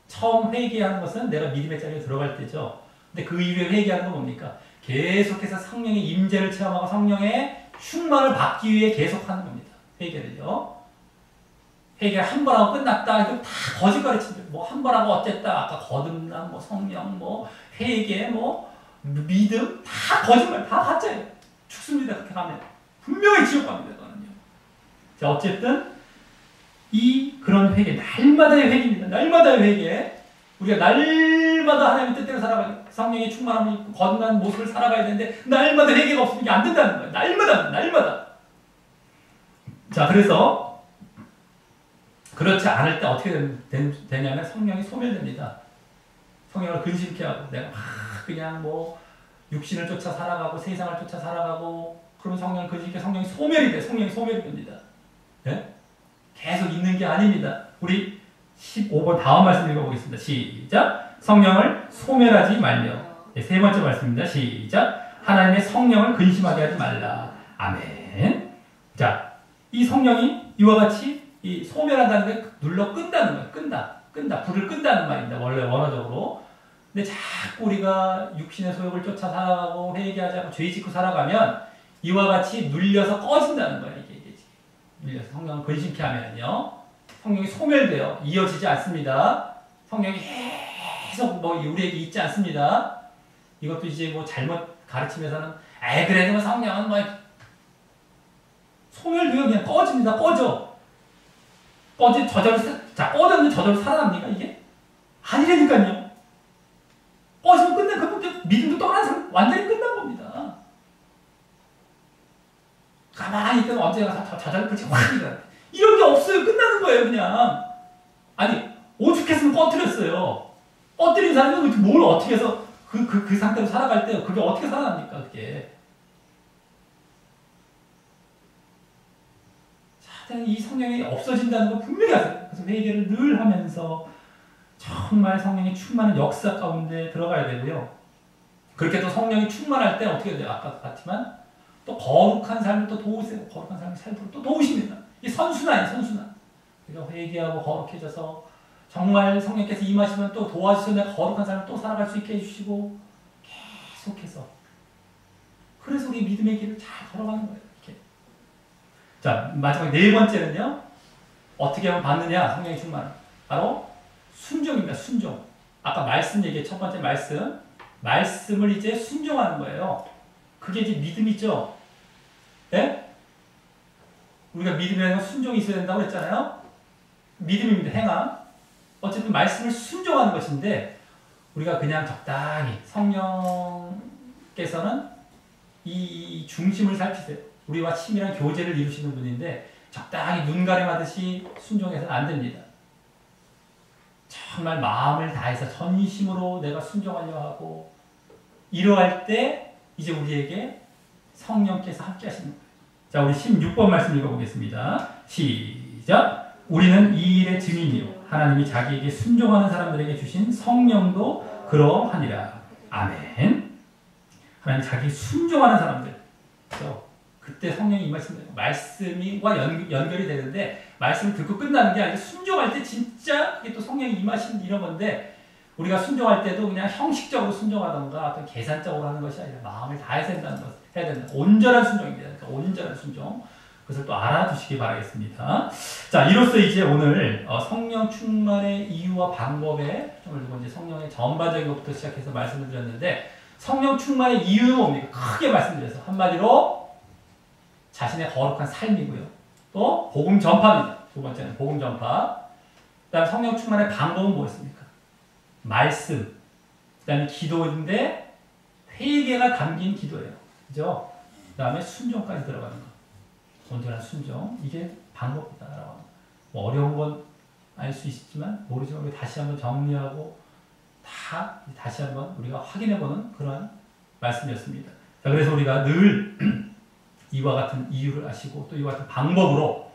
처음 회개하는 것은 내가 믿음의 자리에 들어갈 때죠. 근데 그 이후에 회개하는 건 뭡니까? 계속해서 성령의 임재를 체험하고 성령의 충만을 받기 위해 계속하는 겁니다. 회개를요. 회개 한 번 하고 끝났다. 이거 다 거짓가르침들. 뭐 한 번 하고 어쨌다. 아까 거듭남, 뭐 성령, 뭐 회개, 뭐 믿음 다 거짓말, 다 가짜예요. 죽습니다. 그렇게 하면 분명히 지옥 갑니다. 그거는요. 자, 어쨌든 그런 회개, 날마다의 회개입니다. 날마다의 회개. 우리가 날마다 하나님의 뜻대로 살아가야 성령의 충만함이 있고 거듭난 모습을 살아가야 되는데 날마다 회개가 없으면 이게 안 된다는 거예요. 날마다. 자, 그래서 그렇지 않을 때 어떻게 되냐면 성령이 소멸됩니다. 성령을 근심케 하고 내가 그냥 뭐 육신을 쫓아 살아가고 세상을 쫓아 살아가고 그러면 성령을 근심케 성령이 소멸이 돼. 성령이 소멸이 됩니다. 네? 계속 있는 게 아닙니다. 우리 15번 다음 말씀 읽어보겠습니다. 시작. 성령을 소멸하지 말며. 네, 세 번째 말씀입니다. 시작. 하나님의 성령을 근심하게 하지 말라. 아멘. 자, 이 성령이 이와 같이 이 소멸한다는 게 눌러 끈다는 거예요. 끈다. 불을 끈다는 말입니다. 원래 원어적으로. 근데 자꾸 우리가 육신의 소욕을 쫓아 살아가고 회개하지 않고 죄 짓고 살아가면 이와 같이 눌려서 꺼진다는 거예요. 이게 눌려서 성령을 근심케 하면요. 성령이 소멸돼요. 이어지지 않습니다. 성령이 계속 뭐 우리에게 있지 않습니다. 이것도 이제 뭐 잘못 가르치면서는 그래도 성령은 뭐 소멸돼요. 그냥 꺼집니다. 꺼져. 꺼졌는데 저절로 살아납니까, 이게? 아니라니까요. 꺼지면 끝난, 그럼 믿음도 떠난 완전히 끝난 겁니다. 가만히 있다면 언제가 저절로 끝이 확 일어나. 이런 게 없어요. 끝나는 거예요, 그냥. 아니, 오죽했으면 꺼뜨렸어요. 엎드린 사람이 뭘 어떻게 해서 그 상태로 살아갈 때 그게 어떻게 살아납니까, 그게. 자, 이 성령이 없어진다는 거 분명히 아세요. 그래서 회개를 늘 하면서 정말 성령이 충만한 역사 가운데 들어가야 되고요. 그렇게 또 성령이 충만할 때 어떻게 돼요? 아까 같지만 또 거룩한 삶을 또 도우세요. 거룩한 삶을 살도록 또 도우십니다. 이 선순환이에요, 선순환. 우리가 회개하고 거룩해져서 정말 성령께서 임하시면 또 도와주셔서 내가 거룩한 삶을 또 살아갈 수 있게 해주시고 계속해서. 그래서 우리 믿음의 길을 잘 걸어가는 거예요. 이렇게. 자, 마지막 네 번째는요. 어떻게 하면 받느냐, 성령의 충만을. 바로 순종입니다. 순종. 아까 말씀 얘기해, 첫 번째 말씀. 말씀을 이제 순종하는 거예요. 그게 이제 믿음이죠. 네? 우리가 믿음에는 순종이 있어야 된다고 했잖아요. 믿음입니다. 행함. 어쨌든 말씀을 순종하는 것인데 우리가 그냥 적당히 성령께서는 이 중심을 살피세요. 우리와 친밀한 교제를 이루시는 분인데 적당히 눈 가림하듯이 순종해서는 안 됩니다. 정말 마음을 다해서 전심으로 내가 순종하려 하고 이러할 때 이제 우리에게 성령께서 함께 하시는 거예요. 자, 우리 16번 말씀 읽어보겠습니다. 시작! 우리는 이 일의 증인이요 하나님이 자기에게 순종하는 사람들에게 주신 성령도 그러하니라. 아멘. 하나님 자기 순종하는 사람들. 그때 성령이 임하신다. 말씀과 연결이 되는데 말씀을 듣고 끝나는 게 아니라 순종할 때 진짜 또 성령이 임하신 이런 건데 우리가 순종할 때도 그냥 형식적으로 순종하던가 어떤 계산적으로 하는 것이 아니라 마음을 다해서 해야 된다. 온전한 순종입니다. 그러니까 온전한 순종. 그것을 또 알아두시기 바라겠습니다. 자, 이로써 이제 오늘 성령 충만의 이유와 방법에 좀 이제 성령의 전반적인 것부터 시작해서 말씀을 드렸는데 성령 충만의 이유는 뭡니까? 크게 말씀드려서 한마디로 자신의 거룩한 삶이고요. 또 복음 전파입니다. 두 번째는 복음 전파. 그다음 성령 충만의 방법은 뭐였습니까? 말씀. 그다음에 기도인데 회개가 담긴 기도예요. 그죠? 그다음에 순종까지 들어가는 거. 온전한 순종. 이게 방법이다라고. 뭐 어려운 건 알 수 있지만 모르지만 우리 다시 한번 정리하고 다시 한번 우리가 확인해보는 그런 말씀이었습니다. 자, 그래서 우리가 늘 이와 같은 이유를 아시고 또 이와 같은 방법으로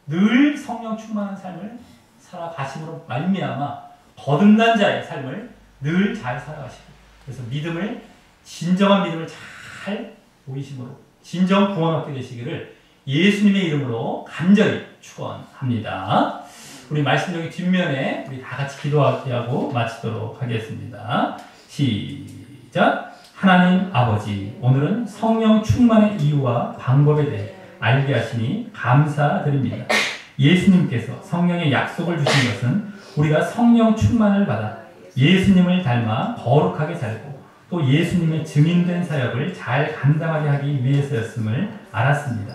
늘 성령 충만한 삶을 살아가심으로 말미암아 거듭난 자의 삶을 늘 잘 살아가시고 그래서 믿음을 진정한 믿음을 잘 보이심으로 진정 구원 얻게 되시기를 예수님의 이름으로 간절히 축원합니다. 우리 말씀 여기 뒷면에 우리 다 같이 기도하고 마치도록 하겠습니다. 시작. 하나님 아버지, 오늘은 성령 충만의 이유와 방법에 대해 알게 하시니 감사드립니다. 예수님께서 성령의 약속을 주신 것은 우리가 성령 충만을 받아 예수님을 닮아 거룩하게 살고 또 예수님의 증인된 사역을 잘 감당하게 하기 위해서였음을 알았습니다.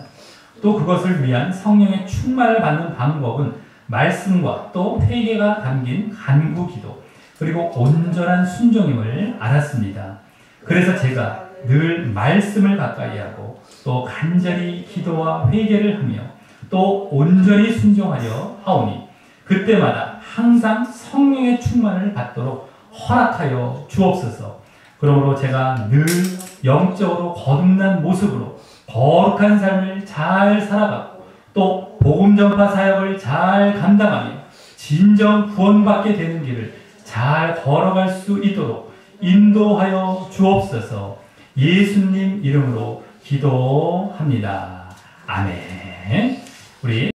또 그것을 위한 성령의 충만을 받는 방법은 말씀과 또 회개가 담긴 간구기도 그리고 온전한 순종임을 알았습니다. 그래서 제가 늘 말씀을 가까이 하고 또 간절히 기도와 회개를 하며 또 온전히 순종하려 하오니 그때마다 항상 성령의 충만을 받도록 허락하여 주옵소서. 그러므로 제가 늘 영적으로 거듭난 모습으로 거룩한 삶을 잘 살아가고 또 복음 전파 사역을 잘 감당하며 진정 구원받게 되는 길을 잘 걸어갈 수 있도록 인도하여 주옵소서. 예수님 이름으로 기도합니다. 아멘. 우리